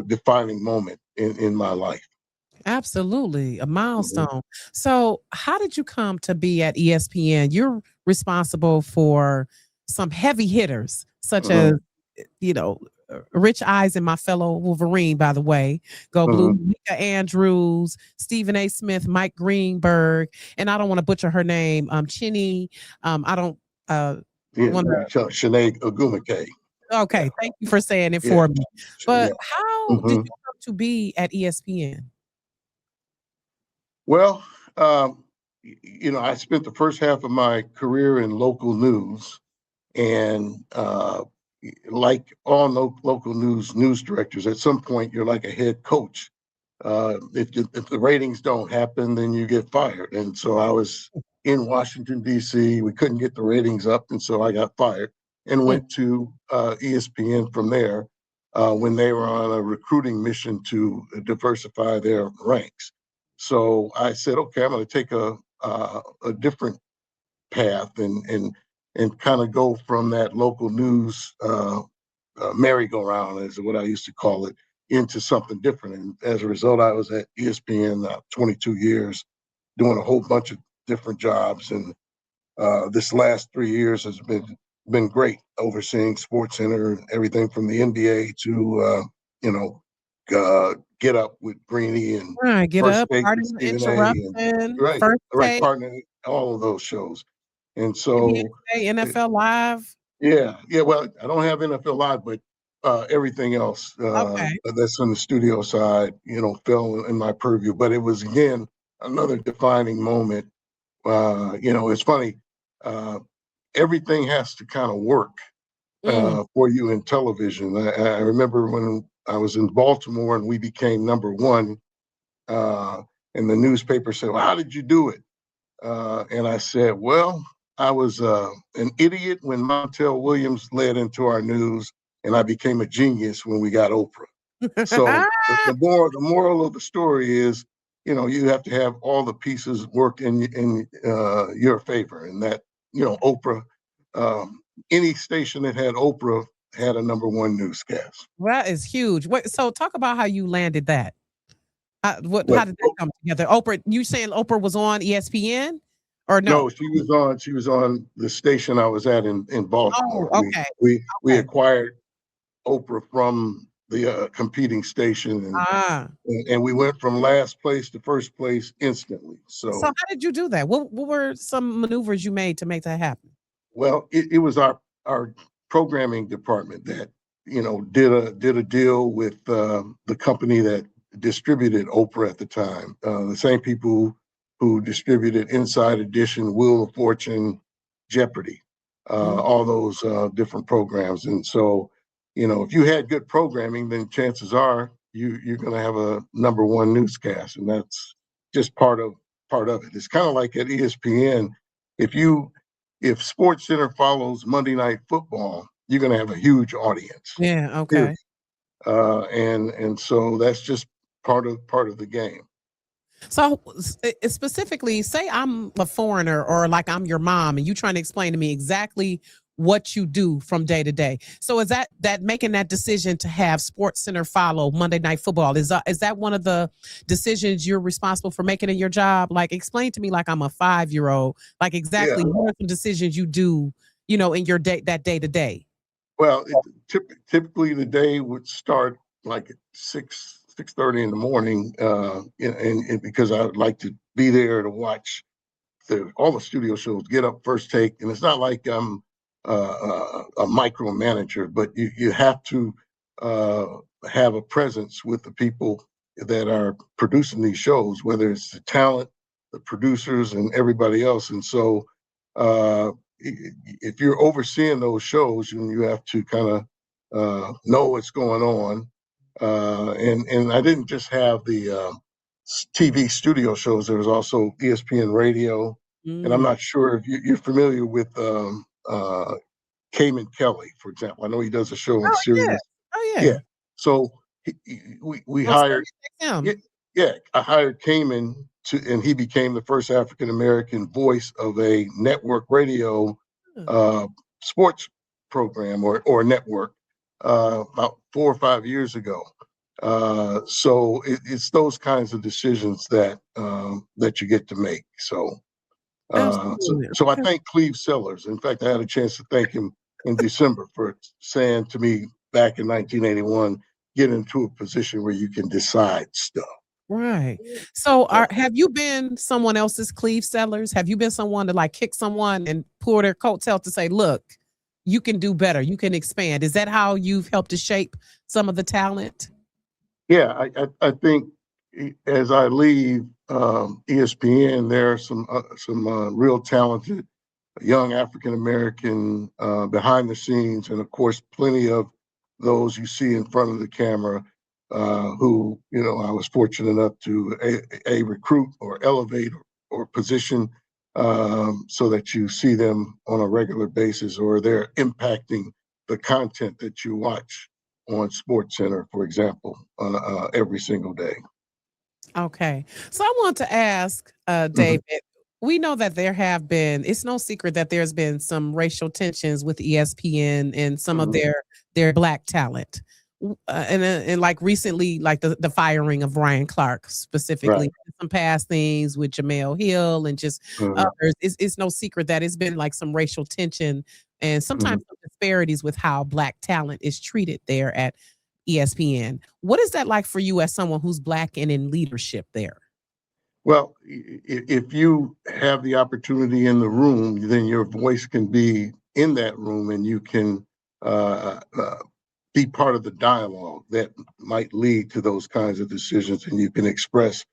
defining moment in my life. Absolutely, a milestone. So how did you come to be at ESPN? You're responsible for some heavy hitters, such as, Rich Eisen, my fellow Wolverine, by the way, Go Blue, Mika Andrews, Stephen A. Smith, Mike Greenberg, and I don't want to butcher her name, Chinny. I don't Sinead Ogumake. Okay, thank you for saying it for me. But how did you come to be at ESPN? Well, I spent the first half of my career in local news, and like all local news directors, at some point you're like a head coach. If the ratings don't happen, then you get fired. And so I was in Washington, D.C. We couldn't get the ratings up, and so I got fired and went to ESPN from there when they were on a recruiting mission to diversify their ranks. So I said, okay, I'm going to take a different path and kind of go from that local news merry-go-round, is what I used to call it, into something different. And as a result, I was at ESPN 22 years, doing a whole bunch of different jobs. And this last 3 years has been great, overseeing SportsCenter, everything from the NBA to Get Up with Greeny and Get First Up, Take Pardon with the Stephen A. Interruption, And First right Take, partner, all of those shows. And so NFL Live. yeah. Well, I don't have NFL Live, but everything else that's on the studio side, fell in my purview. But it was again another defining moment. It's funny. Everything has to kind of work for you in television. I remember when I was in Baltimore and we became #1, and the newspaper said, "Well, how did you do it?" And I said, "Well, I was an idiot when Montel Williams led into our news, and I became a genius when we got Oprah." So the moral of the story is, you have to have all the pieces work in your favor, and that, Oprah, any station that had Oprah had a #1 newscast. That is huge. So talk about how you landed that. How did that come together? Oprah, you saying Oprah was on ESPN or no? No, she was on the station I was at in Baltimore. Oh, okay. We acquired Oprah from the competing station, and we went from last place to first place instantly. So how did you do that? What were some maneuvers you made to make that happen? Well, it was our programming department that did a deal with the company that distributed Oprah at the time. The same people who distributed Inside Edition, Wheel of Fortune, Jeopardy, all those different programs. And so, if you had good programming, then chances are you're going to have a #1 newscast, and that's just part of it. It's kind of like at ESPN. If SportsCenter follows Monday Night Football, you're going to have a huge audience. Yeah. Okay. And so that's just part of the game. So specifically, say I'm a foreigner or like I'm your mom and you trying to explain to me exactly what you do from day to day. So is that making that decision to have Sports Center follow Monday Night Football? Is that one of the decisions you're responsible for making in your job? Like explain to me like I'm a 5-year-old, like exactly what are some decisions you do, in your day to day? Well, typically the day would start like at 6:30 in the morning, and because I would like to be there to watch all the studio shows, get up first take, and it's not like I'm a micromanager, but you have to have a presence with the people that are producing these shows, whether it's the talent, the producers, and everybody else. And so if you're overseeing those shows, you have to kind of know what's going on. And I didn't just have the TV studio shows. There was also ESPN Radio, and I'm not sure if you're familiar with Cayman Kelly, for example. I know he does a show on Sirius. Oh yeah. Yeah. So we hired him. Yeah, I hired Cayman and he became the first African American voice of a network radio sports program or network about 4 or 5 years ago. So it's those kinds of decisions that you get to make. So I thank Cleve Sellers. In fact, I had a chance to thank him in December for saying to me back in 1981, get into a position where you can decide stuff. Right. So have you been someone else's Cleve Sellers? Have you been someone to like kick someone and pull their coattail to say, look, you can do better, you can expand? Is that how you've helped to shape some of the talent? Yeah, I think as I leave ESPN, there are some real talented young African American behind the scenes, and of course, plenty of those you see in front of the camera who I was fortunate enough to a recruit or elevate or position so that you see them on a regular basis, or they're impacting the content that you watch on Sports Center, for example, every single day. Okay. So I want to ask David, we know that there have been, it's no secret that there's been some racial tensions with ESPN and some of their Black talent. And like recently, like the firing of Ryan Clark specifically, some past things with Jamel Hill and just others. It's no secret that it's been like some racial tension and sometimes some disparities with how Black talent is treated there at ESPN. What is that like for you as someone who's Black and in leadership there? Well, if you have the opportunity in the room, then your voice can be in that room and you can be part of the dialogue that might lead to those kinds of decisions, and you can express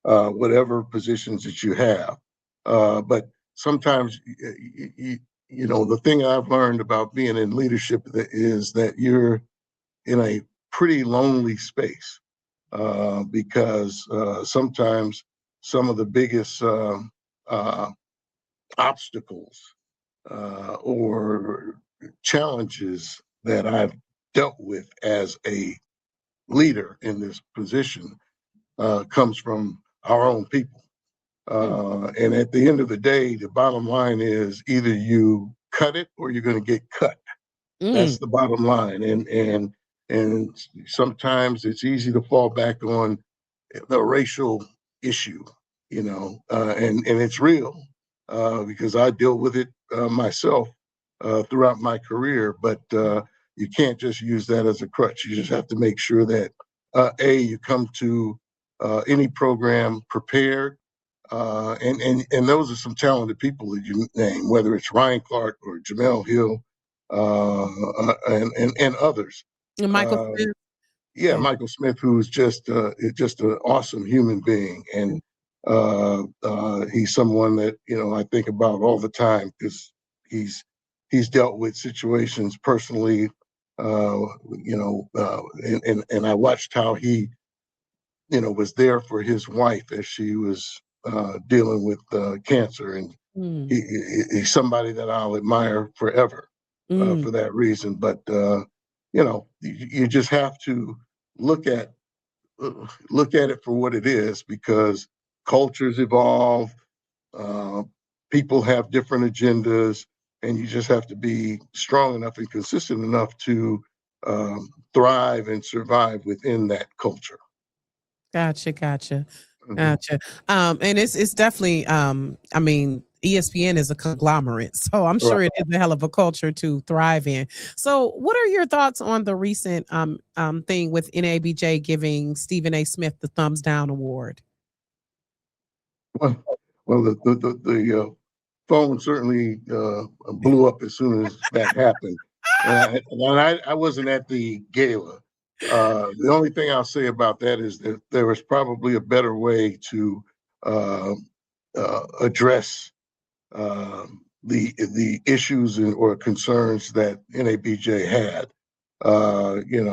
whatever positions that you have. But sometimes, the thing I've learned about being in leadership is that you're in a pretty lonely space because sometimes some of the biggest obstacles or challenges that I've dealt with as a leader in this position comes from our own people. And at the end of the day, the bottom line is either you cut it or you're going to get cut. That's the bottom line. And sometimes it's easy to fall back on the racial issue, and it's real because I deal with it myself throughout my career. But you can't just use that as a crutch. You just have to make sure that you come to any program prepared. And those are some talented people that you name, whether it's Ryan Clark or Jamel Hill and others. And Michael Smith. Yeah, Michael Smith, who's just an awesome human being, and he's someone that I think about all the time because he's dealt with situations personally, and I watched how he was there for his wife as she was dealing with cancer, and he's somebody that I'll admire forever for that reason. But you just have to look at it for what it is, because cultures evolve, uh, people have different agendas, and you just have to be strong enough and consistent enough to thrive and survive within that culture. Gotcha, gotcha, Mhm. gotcha. And it's definitely, I mean, ESPN is a conglomerate, so I'm Right. sure it is a hell of a culture to thrive in. So, what are your thoughts on the recent thing with NABJ giving Stephen A. Smith the thumbs down award? Well, the phone certainly blew up as soon as that happened. And I wasn't at the gala. The only thing I'll say about that is that there was probably a better way to uh, address the issues or concerns that NABJ had. And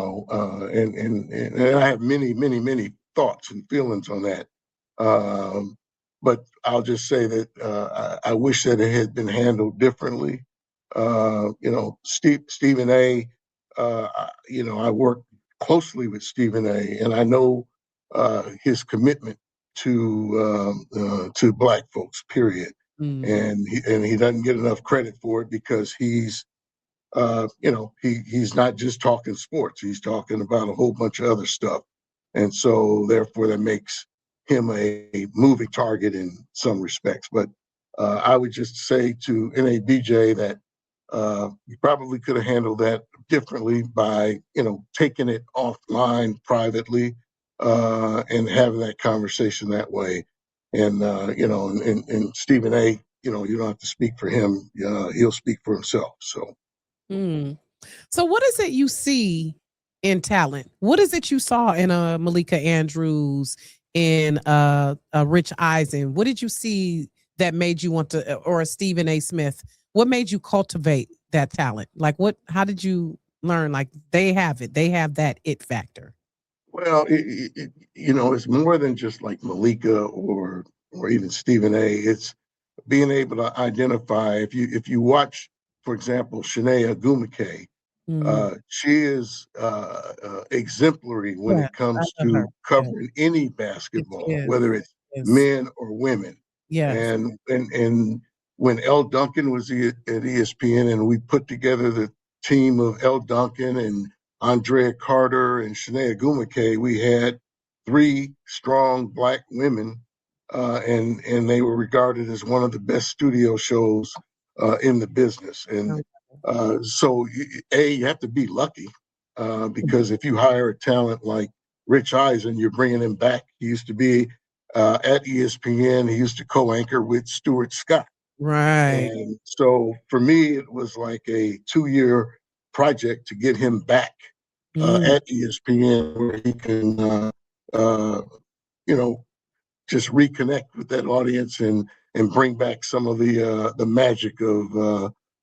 I have many thoughts and feelings on that. But I'll just say that I wish that it had been handled differently. Stephen A. I work closely with Stephen A. and I know his commitment to Black folks. Period. Mhm. And he doesn't get enough credit for it, because he's not just talking sports. He's talking about a whole bunch of other stuff. And so therefore that makes him a moving target in some respects. But I would just say to NABJ that you probably could have handled that differently by, taking it offline privately and having that conversation that way. And Stephen A., you don't have to speak for him. He'll speak for himself. So. Mm. So what is it you see in talent? What is it you saw in Malika Andrews, in Rich Eisen? What did you see that made you want to, or a Stephen A. Smith? What made you cultivate that talent? Like how did you learn? Like they have it, they have that it factor. Well, it's more than just like Malika or even Stephen A. It's being able to identify. If you watch, for example, Shanae Agumake, Mm. she is exemplary when Yes, it I comes love her. to Yes, covering any it basketball, is. whether it's Yes. men or women. Yes. And when L. Duncan was at ESPN, and we put together the team of L. Duncan and Andrea Carter and Shanae Agumake, we had 3 strong Black women, and they were regarded as one of the best studio shows in the business. And so, you have to be lucky, because if you hire a talent like Rich Eisen, you're bringing him back. He used to be at ESPN. He used to co-anchor with Stuart Scott. Right. And so for me, it was like a 2-year project to get him back Mm. at ESPN, where he can, uh, you know, just reconnect with that audience and bring back some of the magic of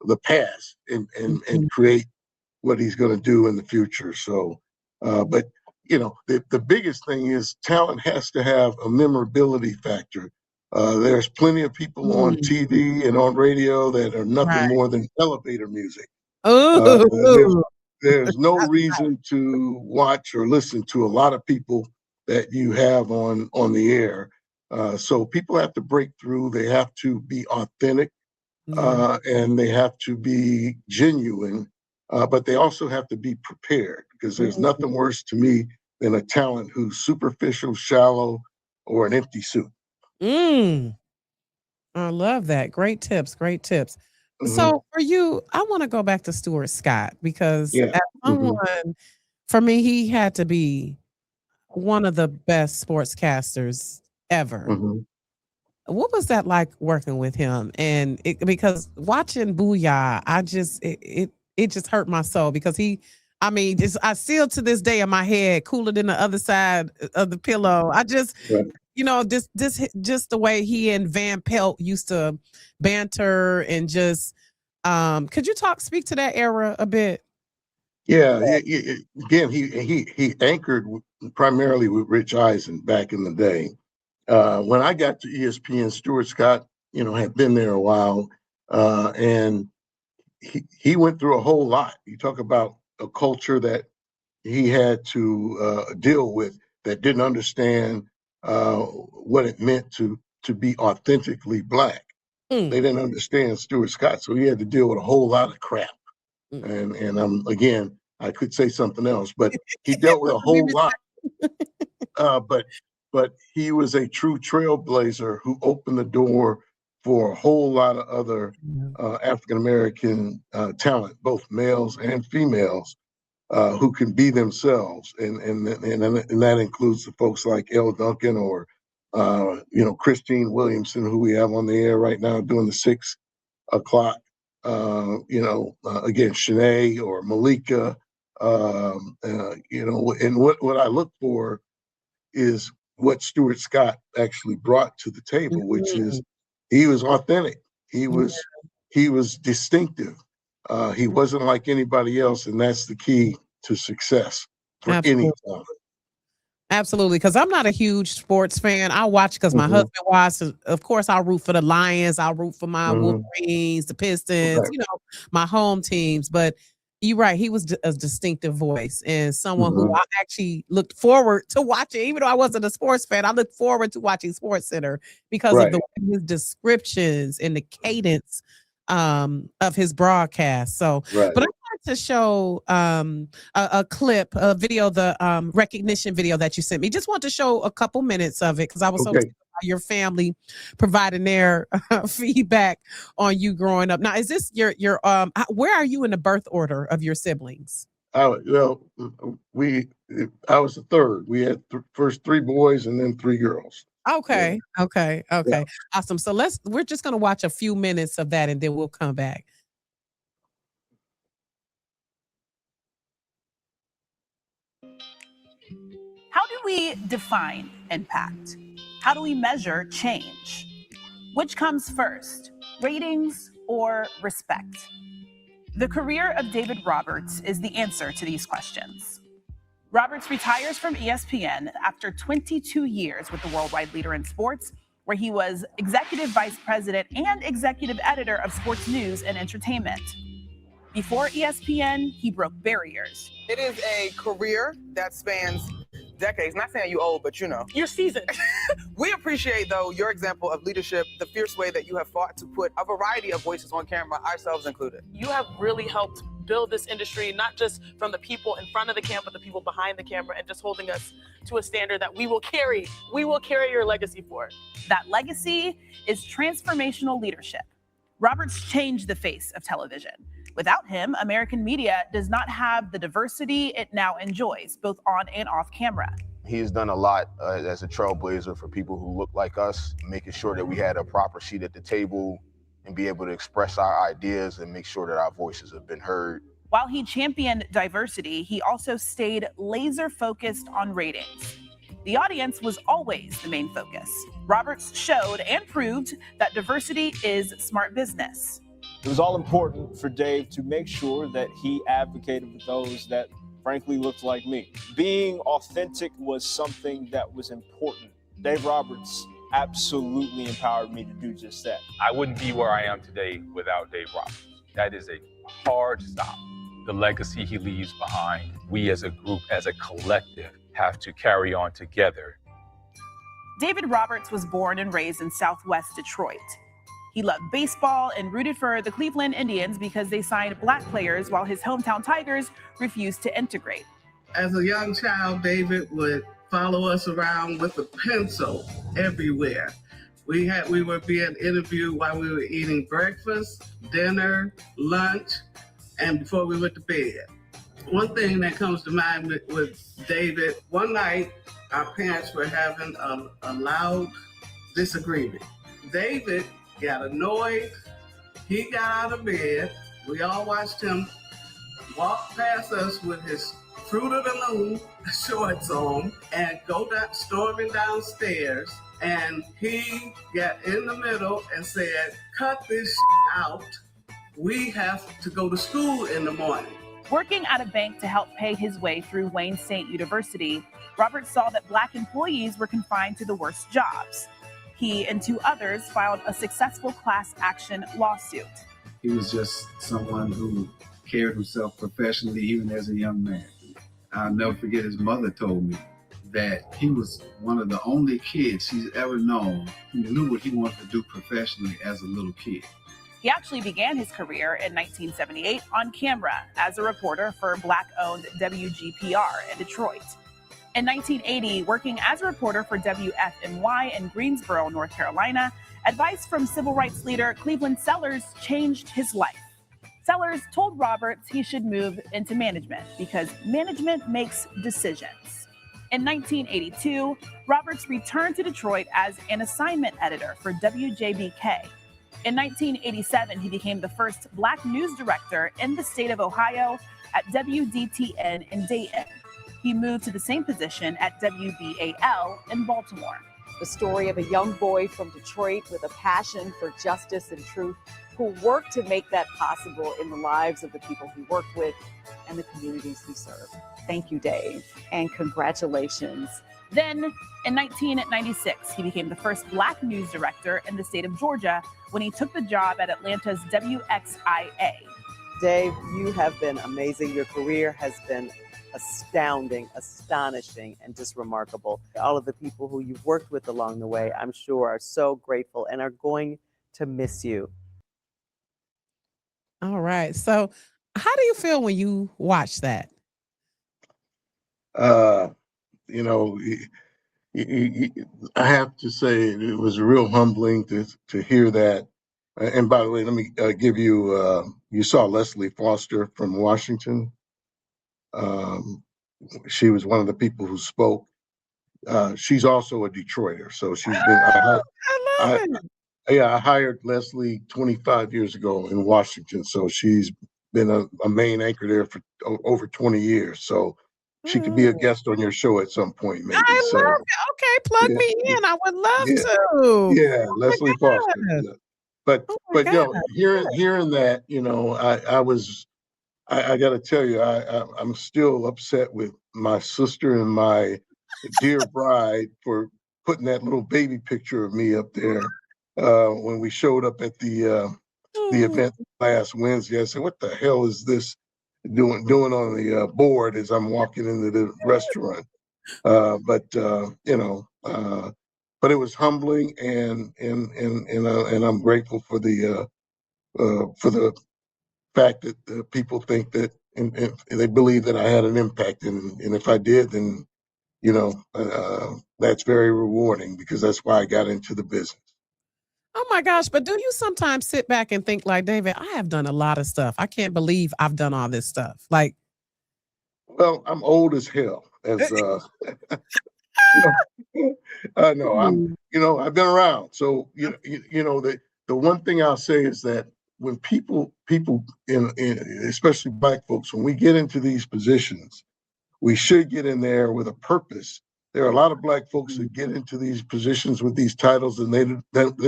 the past and Mhm. create what he's going to do in the future. So, but the biggest thing is talent has to have a memorability factor. There's plenty of people on Mm. TV and on radio that are nothing Right. more than elevator music. There's Ooh. there's no That's reason to watch or listen to a lot of people that you have on the air. So people have to break through. They have to be authentic, yeah. and they have to be genuine, but they also have to be prepared, because there's Mm. nothing worse to me than a talent who's superficial, shallow, or an empty suit. Mm. I love that. Great tips. Great tips. Hmm. So for you, I want to go back to Stuart Scott because Yeah. as Hmm. someone, for me, he had to be one of the best sportscasters ever. Hmm. What was that like working with him? And because watching Booyah, it just hurt my soul because I mean, just I still to this day in my head, cooler than the other side of the pillow. I just, Right. just the way he and Van Pelt used to banter and just, could you speak to that era a bit? Yeah. Again, he anchored primarily with Rich Eisen back in the day. When I got to ESPN, Stuart Scott, had been there a while, and he went through a whole lot. You talk about a culture that he had to deal with that didn't understand what it meant to be authentically Black. They didn't understand Stuart Scott, so he had to deal with a whole lot of crap. And again, I could say something else, but he dealt with a whole lot. But he was a true trailblazer who opened the door for a whole lot of other African American talent, both males and females, who can be themselves, and that includes the folks like Elle Duncan or Christine Williamson, who we have on the air right now doing the 6 o'clock. Again, Shanae or Malika, and what I look for is what Stuart Scott actually brought to the table, which is he was authentic. He was distinctive. He wasn't like anybody else, and that's the key to success for any talent. Absolutely, because I'm not a huge sports fan. I watch because my husband watches. Of course, I'll root for the Lions. I'll root for my Wolverines, the Pistons, my home teams. But you're right. He was a distinctive voice and someone who I actually looked forward to watching. Even though I wasn't a sports fan, I looked forward to watching SportsCenter because of his descriptions and the cadence of his broadcast. So, but I wanted to show a clip, a video, the recognition video that you sent me. Just want to show a couple minutes of it because I was so excited about your family providing their feedback on you growing up. Now, is this your where are you in the birth order of your siblings? I was the third. We had first 3 boys and then 3 girls. Okay. Awesome. So we're just going to watch a few minutes of that and then we'll come back. How do we define impact? How do we measure change? Which comes first, ratings or respect? The career of David Roberts is the answer to these questions. Roberts retires from ESPN after 22 years with the worldwide leader in sports, where he was executive vice president and executive editor of sports news and entertainment. Before ESPN, he broke barriers. It is a career that spans decades. Not saying you old, but you're seasoned. We appreciate, though, your example of leadership, the fierce way that you have fought to put a variety of voices on camera, ourselves included. You have really helped build this industry, not just from the people in front of the camera, but the people behind the camera, and just holding us to a standard that we will carry your legacy for. That legacy is transformational leadership. Roberts changed the face of television. Without him, American media does not have the diversity it now enjoys, both on and off camera. He's done a lot as a trailblazer for people who look like us, making sure that we had a proper seat at the table and be able to express our ideas and make sure that our voices have been heard. While he championed diversity, he also stayed laser focused on ratings. The audience was always the main focus. Roberts showed and proved that diversity is smart business. It was all important for Dave to make sure that he advocated for those that frankly looked like me. Being authentic was something that was important. Dave Roberts absolutely empowered me to do just that. I wouldn't be where I am today without Dave Roberts. That is a hard stop. The legacy he leaves behind, we as a group, as a collective, have to carry on together. David Roberts was born and raised in Southwest Detroit. He loved baseball and rooted for the Cleveland Indians because they signed Black players while his hometown Tigers refused to integrate. As a young child, David would follow us around with a pencil everywhere. We were being interviewed while we were eating breakfast, dinner, lunch, and before we went to bed. One thing that comes to mind with David, one night our parents were having a loud disagreement. David got annoyed. He got out of bed. We all watched him walk past us with his Fruit of the Loom shorts on and go storming downstairs. And he got in the middle and said, "Cut this out. We have to go to school in the morning." Working at a bank to help pay his way through Wayne State University, Roberts saw that Black employees were confined to the worst jobs. He and 2 others filed a successful class action lawsuit. He was just someone who carried himself professionally even as a young man. I'll never forget his mother told me that he was one of the only kids she's ever known who knew what he wanted to do professionally as a little kid. He actually began his career in 1978 on camera as a reporter for Black-owned WGPR in Detroit. In 1980, working as a reporter for WFNY in Greensboro, North Carolina, advice from civil rights leader Cleveland Sellers changed his life. Sellers told Roberts he should move into management because management makes decisions. In 1982, Roberts returned to Detroit as an assignment editor for WJBK. In 1987, he became the first Black news director in the state of Ohio at WDTN in Dayton. He moved to the same position at WBAL in Baltimore. The story of a young boy from Detroit with a passion for justice and truth who worked to make that possible in the lives of the people he worked with and the communities he served. Thank you, Dave, and congratulations. Then, in 1996, he became the first Black news director in the state of Georgia when he took the job at Atlanta's WXIA. Dave, you have been amazing. Your career has been astounding, astonishing, and just remarkable. All of the people who you've worked with along the way, I'm sure, are so grateful and are going to miss you. All right. So how do you feel when you watch that? You know, I have to say it was real humbling to hear that. And by the way, let me give you, you saw Leslie Foster from Washington. She was one of the people who spoke. She's also a Detroiter, so she's been. I hired Leslie 25 years ago in Washington, so she's been a main anchor there for over 20 years. So she could be a guest on your show at some point, maybe. I love it. Okay, plug me in. I would love to. Yeah, Leslie Foster. Yeah. But you know, hearing that, you know, I got to tell you, I'm still upset with my sister and my dear bride for putting that little baby picture of me up there when we showed up at the event last Wednesday. I said, "What the hell is this doing on the board?" As I'm walking into the restaurant. You know, but it was humbling, and I'm grateful for the fact that people think that and they believe that I had an impact, and if I did, then you know that's very rewarding because that's why I got into the business. Oh my gosh, but do you sometimes sit back and think like, David, I have done a lot of stuff. I can't believe I've done all this stuff. Like, well, I'm old as hell. As no, I'm I've been around. So you know the one thing I'll say is that when people in especially Black folks, when we get into these positions, we should get in there with a purpose. There are a lot of Black folks that get into these positions with these titles and they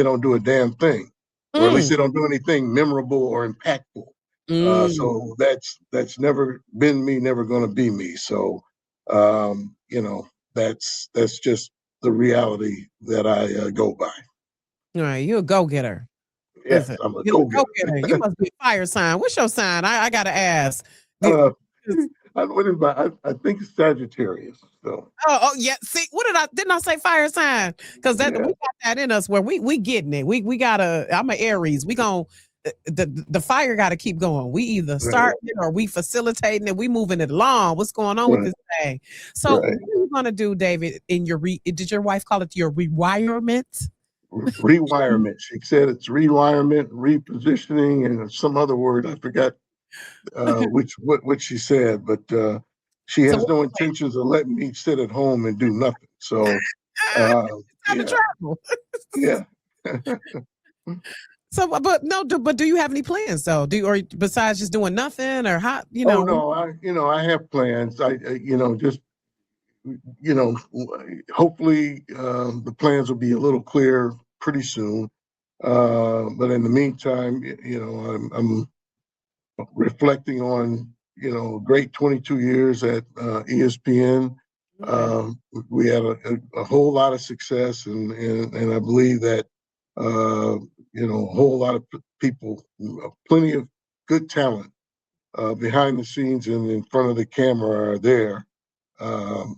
don't do a damn thing, or at least they don't do anything memorable or impactful. So that's never been me, never going to be me. So you know, that's just the reality that I go by. All right, you're a go-getter. Yes, I'm a go-getter. You must be a fire sign. What's your sign? I gotta ask. I think it's Sagittarius. So. Oh yeah. See, didn't I say fire sign? Because we got that in us where we getting it. We gotta. I'm an Aries. We gon' the fire got to keep going. We either start it or we facilitating it. We moving it along. What's going on with this thing? So what are you gonna do, David? In your did your wife call it your rewirement? Rewirement. She said it's rewirement, repositioning, and some other word I forgot what she said, but she has no intentions of letting me sit at home and do nothing. So time to travel. Yeah. So, but do you have any plans though? Or besides just doing nothing, or how? You know? Oh no, I have plans. Hopefully the plans will be a little clear pretty soon. But in the meantime, I'm reflecting on great 22 years at ESPN. We had a whole lot of success, and I believe that a whole lot of people, plenty of good talent behind the scenes and in front of the camera are there. And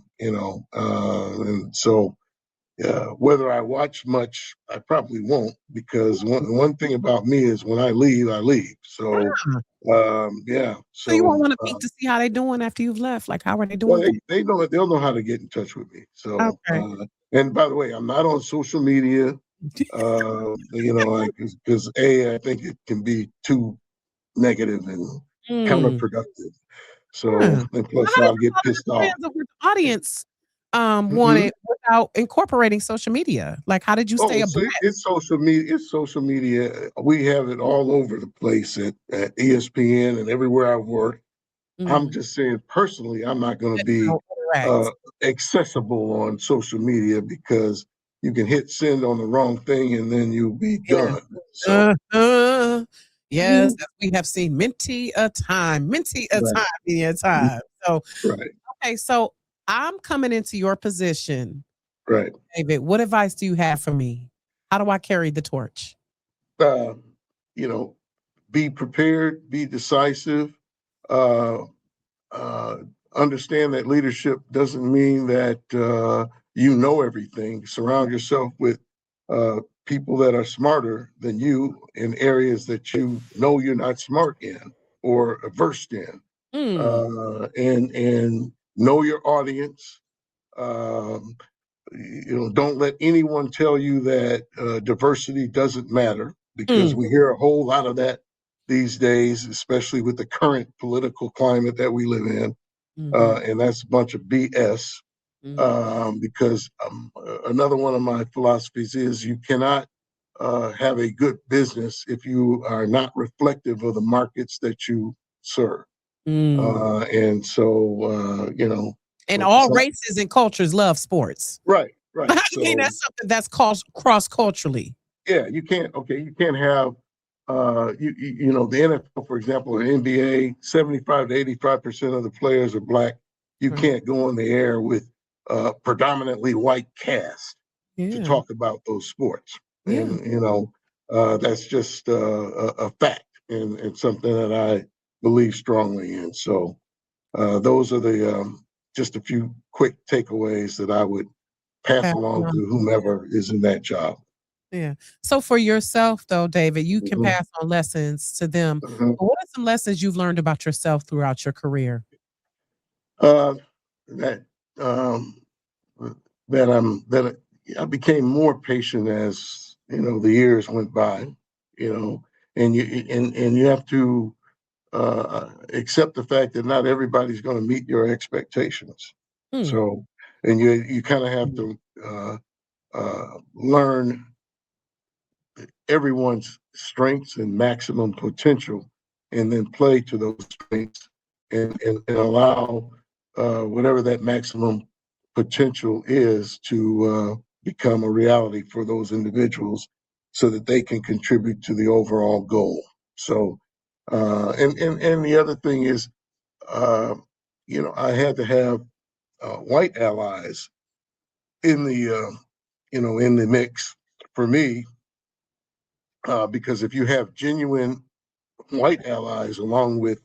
so whether I watch much, I probably won't, because one thing about me is when I leave, I leave. So yeah. So you won't want to uh, peek to see how they doing after you've left. Like, how are they well, doing things? they'll know how to get in touch with me. So Okay. and by the way, I'm not on social media. Because I think it can be too negative and Mm. counterproductive. So Yeah. and Well, plus how did I'll you get know that pissed the off. fans of the audience Mhm. wanted without incorporating social media? Like, how did you stay Oh, so abreast? it's social media. It's social media. We have it all over the place at ESPN and everywhere I've worked. I'm Mhm. just saying personally, I'm not going to That you be don't interact. accessible on social media because you can hit send on the wrong thing and then you'll be Yeah. gone. So Yes, as we have seen many a time, many a right, time, many a time. So, right, okay, so I'm coming into your position, right. David. What advice do you have for me? How do I carry the torch? Uh, you know, be prepared, be decisive. Uh, uh, Understand that leadership doesn't mean that you know everything. Surround yourself with people that are smarter than you in areas that you know you're not smart in or versed in, Mm. and know your audience. Um, don't let anyone tell you that diversity doesn't matter, because Mm. we hear a whole lot of that these days, especially with the current political climate that we live in. Mhm. And that's a bunch of BS. Mhm. Because another one of my philosophies is you cannot have a good business if you are not reflective of the markets that you serve. Mm. And so, And all so- races and cultures love sports. right, right. I mean, So that's something that's called cross culturally. yeah, you can't. Okay, you can't have. The NFL, for example, or NBA, 75 to 85% of the players are black. You Right. can't go on the air with predominantly white cast to Yeah. talk about those sports, Yeah. and that's just a fact and something that I believe strongly in. So those are the just a few quick takeaways that I would pass Pass along to along. whomever is in that job. Yeah. So for yourself though, David, you can Mhm. pass on lessons to them. Mhm. But what are some lessons you've learned about yourself throughout your career? Uh, that um, that I became more patient as the years went by. You know, and you have to accept the fact that not everybody's going to meet your expectations. Hmm. So, and you kind of have to learn everyone's strengths and maximum potential, and then play to those strengths and allow whatever that maximum potential is to become a reality for those individuals so that they can contribute to the overall goal. So, and the other thing is, uh, I had to have white allies in the mix for me, because if you have genuine white allies along with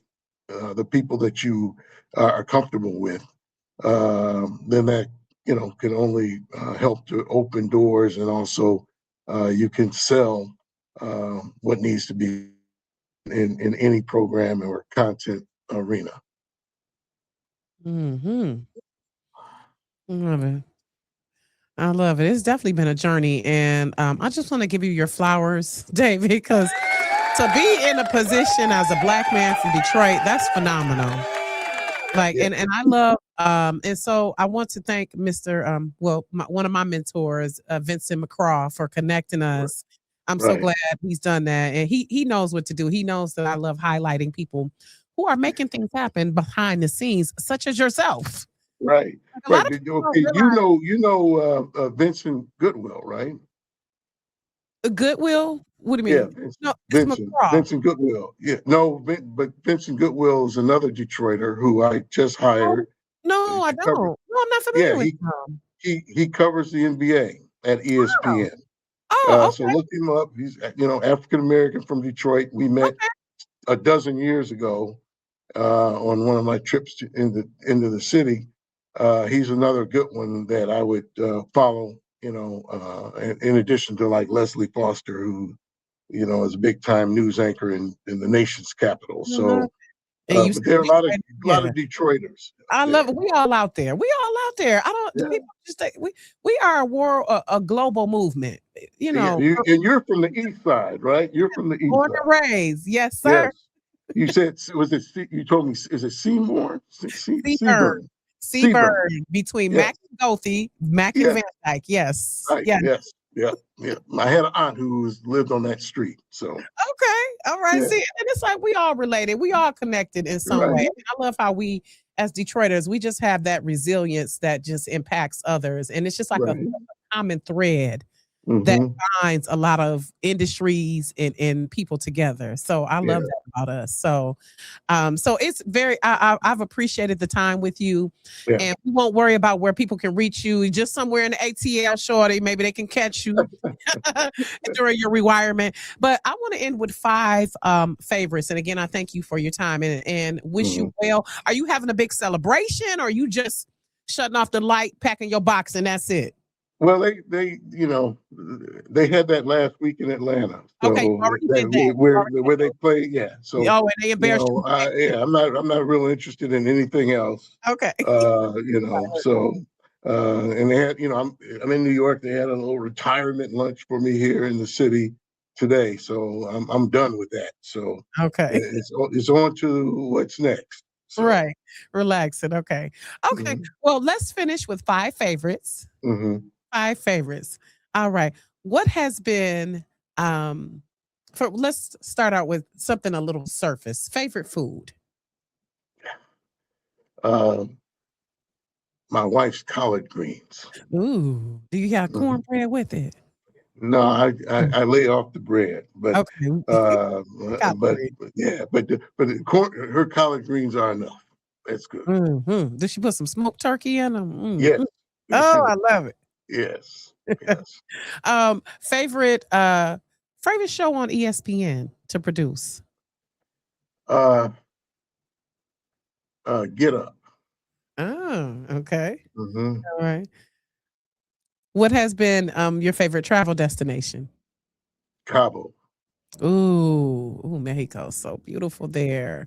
the people that you are comfortable with, then that can only help to open doors, and also you can sell what needs to be in any program or content arena. Mhm. Love it. I love it. It's definitely been a journey, and I just want to give you your flowers, David, because to be in a position as a black man from Detroit, that's phenomenal. Like, Yeah. and I love, and so I want to thank Mr. One of my mentors, Vincent McCraw, for connecting us. I'm so Right. glad he's done that, and he knows what to do. He knows that I love highlighting people who are making things happen behind the scenes, such as yourself. Right. Like a lot Right. of people don't Okay. realize Vincent Goodwill, right? Goodwill. What do you Yeah, mean? No, it's McCraw. Vincent Goodwill. Yeah, no, but Vincent Goodwill is another Detroiter who I just Oh, hired no, I to don't. cover. No, I'm not Yeah, familiar with him. he covers the NBA at Oh, ESPN. oh, So look him up. He's African American from Detroit. We met okay. a dozen years ago on one of my trips into the city. He's another good one that I would follow. In addition to like Leslie Foster, who is a big time news anchor in the nation's capital. So, And you but there are a lot yeah. of Detroiters. I love it. We all out there. We all out there. I don't. Yeah. People just think we are a world, a global movement. Yeah, and you're from the east side, right? You're from the east Born side. and raised, yes, sir. Yes. You said you told me, is it Seymour? Seaburn. Seaburn between Yes. Mac and Goethe, Mac and Yes. Van Dyke. Yes. Right. Yeah. Yes. Yeah. Yeah. I had an aunt who lived on that street. So Okay. All right. Yeah. See, and it's like we all related. We all connected in some Right. way. And I love how we, as Detroiters, we just have that resilience that just impacts others. And it's just like Right. a common thread that Mhm. binds a lot of industries and people together. So I love Yeah. that about us. So so it's very I've appreciated the time with you. Yeah. And we won't worry about where people can reach you. Just somewhere in the ATL, shorty, maybe they can catch you during your rewirement. But I want to end with 5 favorites. And again, I thank you for your time and wish you well. Are you having a big celebration, or are you just shutting off the light, packing your box, and that's it? Well, they had that last week in Atlanta. So Okay, you already did that. where they play, yeah. So Oh, and they embarrassed you. yeah, I'm not real interested in anything else. Okay. So and they had, I'm in New York. They had a little retirement lunch for me here in the city today. So I'm done with that. So Okay. it's on to what's next. So. Right. Relaxing. Okay. Okay. Well, let's finish with 5 favorites. Mhm. 5 favorites. All right. What has been let's start out with something a little surface. Favorite food? My wife's collard greens. Ooh. Do you have cornbread with it? No, I lay off the bread, but Okay. her collard greens are enough. That's good. Mm-hmm. Did she put some smoked turkey in them? Yes. Oh, I love it. Yes. Favorite show on ESPN to produce? Get Up. Oh, okay. Mm-hmm. All right. What has been your favorite travel destination? Cabo. Ooh, Mexico, so beautiful there.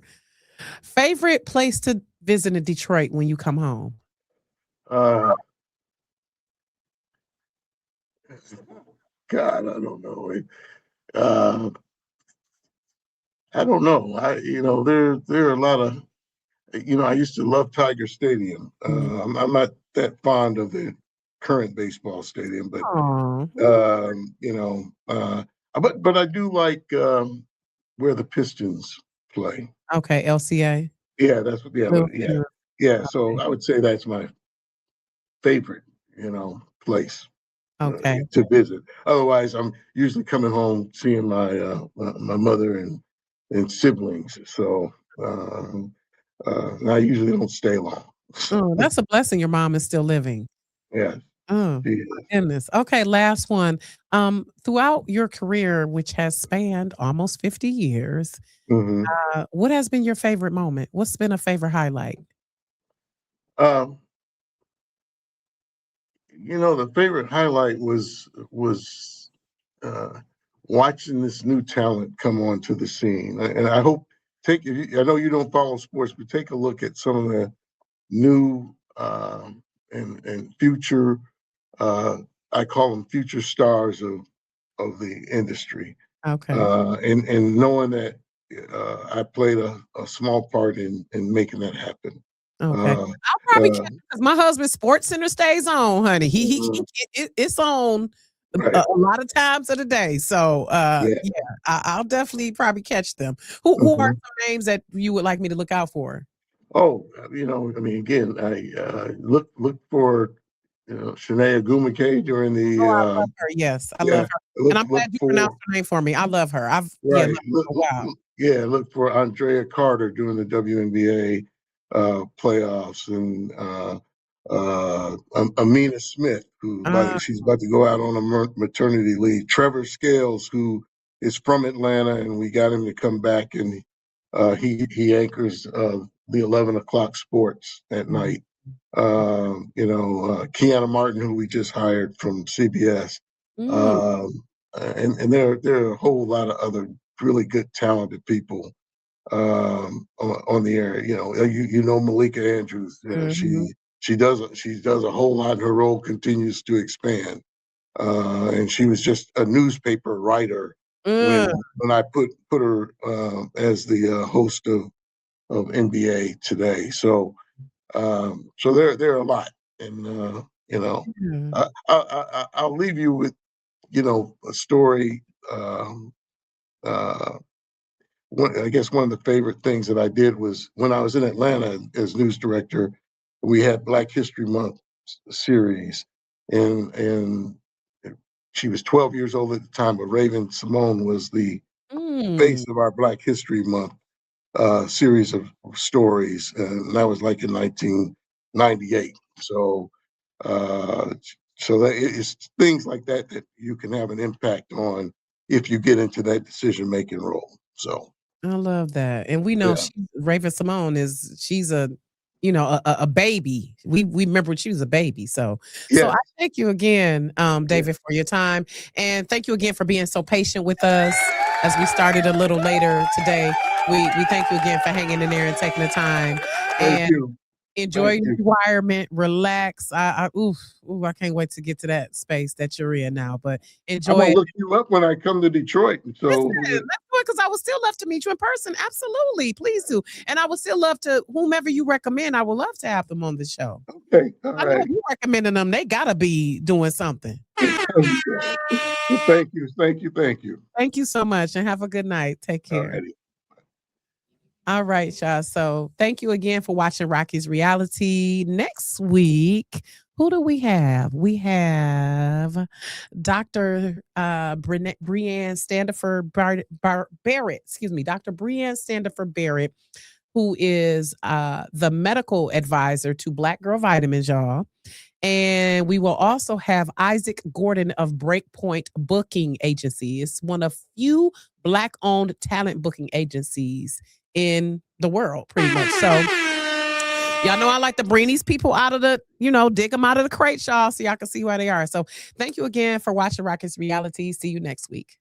Favorite place to visit in Detroit when you come home? God, I don't know. I don't know. There are a lot of, I used to love Tiger Stadium. I'm not that fond of the current baseball stadium, but but I do like where the Pistons play. Okay, LCA. Yeah, that's what. Yeah, Well, yeah, yeah. So I would say that's my favorite, place Okay. to visit. Otherwise, I'm usually coming home seeing my my mother and siblings. So I usually don't stay long. Oh, that's a blessing your mom is still living. Yeah. Oh, Yeah. my goodness. Okay, last one. Throughout your career, which has spanned almost 50 years, Mhm. What has been your favorite moment? What's been a favorite highlight? Um, the favorite highlight was watching this new talent come onto the scene, and I hope I know you don't follow sports, but take a look at some of the new and future. I call them future stars of the industry. Okay. And knowing that I played a small part in making that happen. Okay. I'll probably catch it because my husband's Sports Center stays on, honey. It's on a lot of times of the day. So Yeah. I'll definitely probably catch them. Who are some names that you would like me to look out for? Oh, again, I look for Shanae Agumake during the. Oh, I love her. Yes, I love her. And I'm glad you pronounced her name for me. I love her. I've Right. loved her for a while. Look for Andrea Carter during the WNBA playoffs, and Amina Smith, who she's about to go out on a maternity leave. Trevor Scales, who is from Atlanta, and we got him to come back, and He anchors the 11 o'clock sports at night. Keanu Martin, who we just hired from CBS, and there are a whole lot of other really good, talented people on the air. You know Malika Andrews. She does a whole lot. Her role continues to expand, and she was just a newspaper writer when I put her as the host of NBA Today. So there are a lot, and I'll leave you with a story. I guess one of the favorite things that I did was when I was in Atlanta as news director, we had Black History Month series, and she was 12 years old at the time, but Raven Simone was the face of our Black History Month series of stories, and that was like in 1998. So that it's things like that you can have an impact on if you get into that decision-making role. So I love that. And we know Raven Simone she's a baby. We remember when she was a baby. So I thank you again, David, for your time. And thank you again for being so patient with us as we started a little later today. We thank you again for hanging in there and taking the time. Thank you. Enjoy your environment, relax. I can't wait to get to that space that you're in now. But enjoy. I'm gonna look you up when I come to Detroit. So let's do it, because I would still love to meet you in person. Absolutely, please do. And I would still love to, whomever you recommend, I would love to have them on the show. Okay, all I know if you recommending them, they gotta be doing something. Thank you. Thank you so much, and have a good night. Take care. Alrighty. All right, y'all. So thank you again for watching Rocky's Reality. Next week, who do we have? We have Dr. Brianne Standiford Barrett. Excuse me, Dr. Brianne Standiford Barrett, who is the medical advisor to Black Girl Vitamins, y'all. And we will also have Isaac Gordon of Breakpoint Booking Agency. It's one of few Black-owned talent booking agencies in the world, pretty much. So y'all know I like to bring these people out of the, dig them out of the crate, y'all, so y'all can see where they are. So thank you again for watching Rockets Reality. See you next week.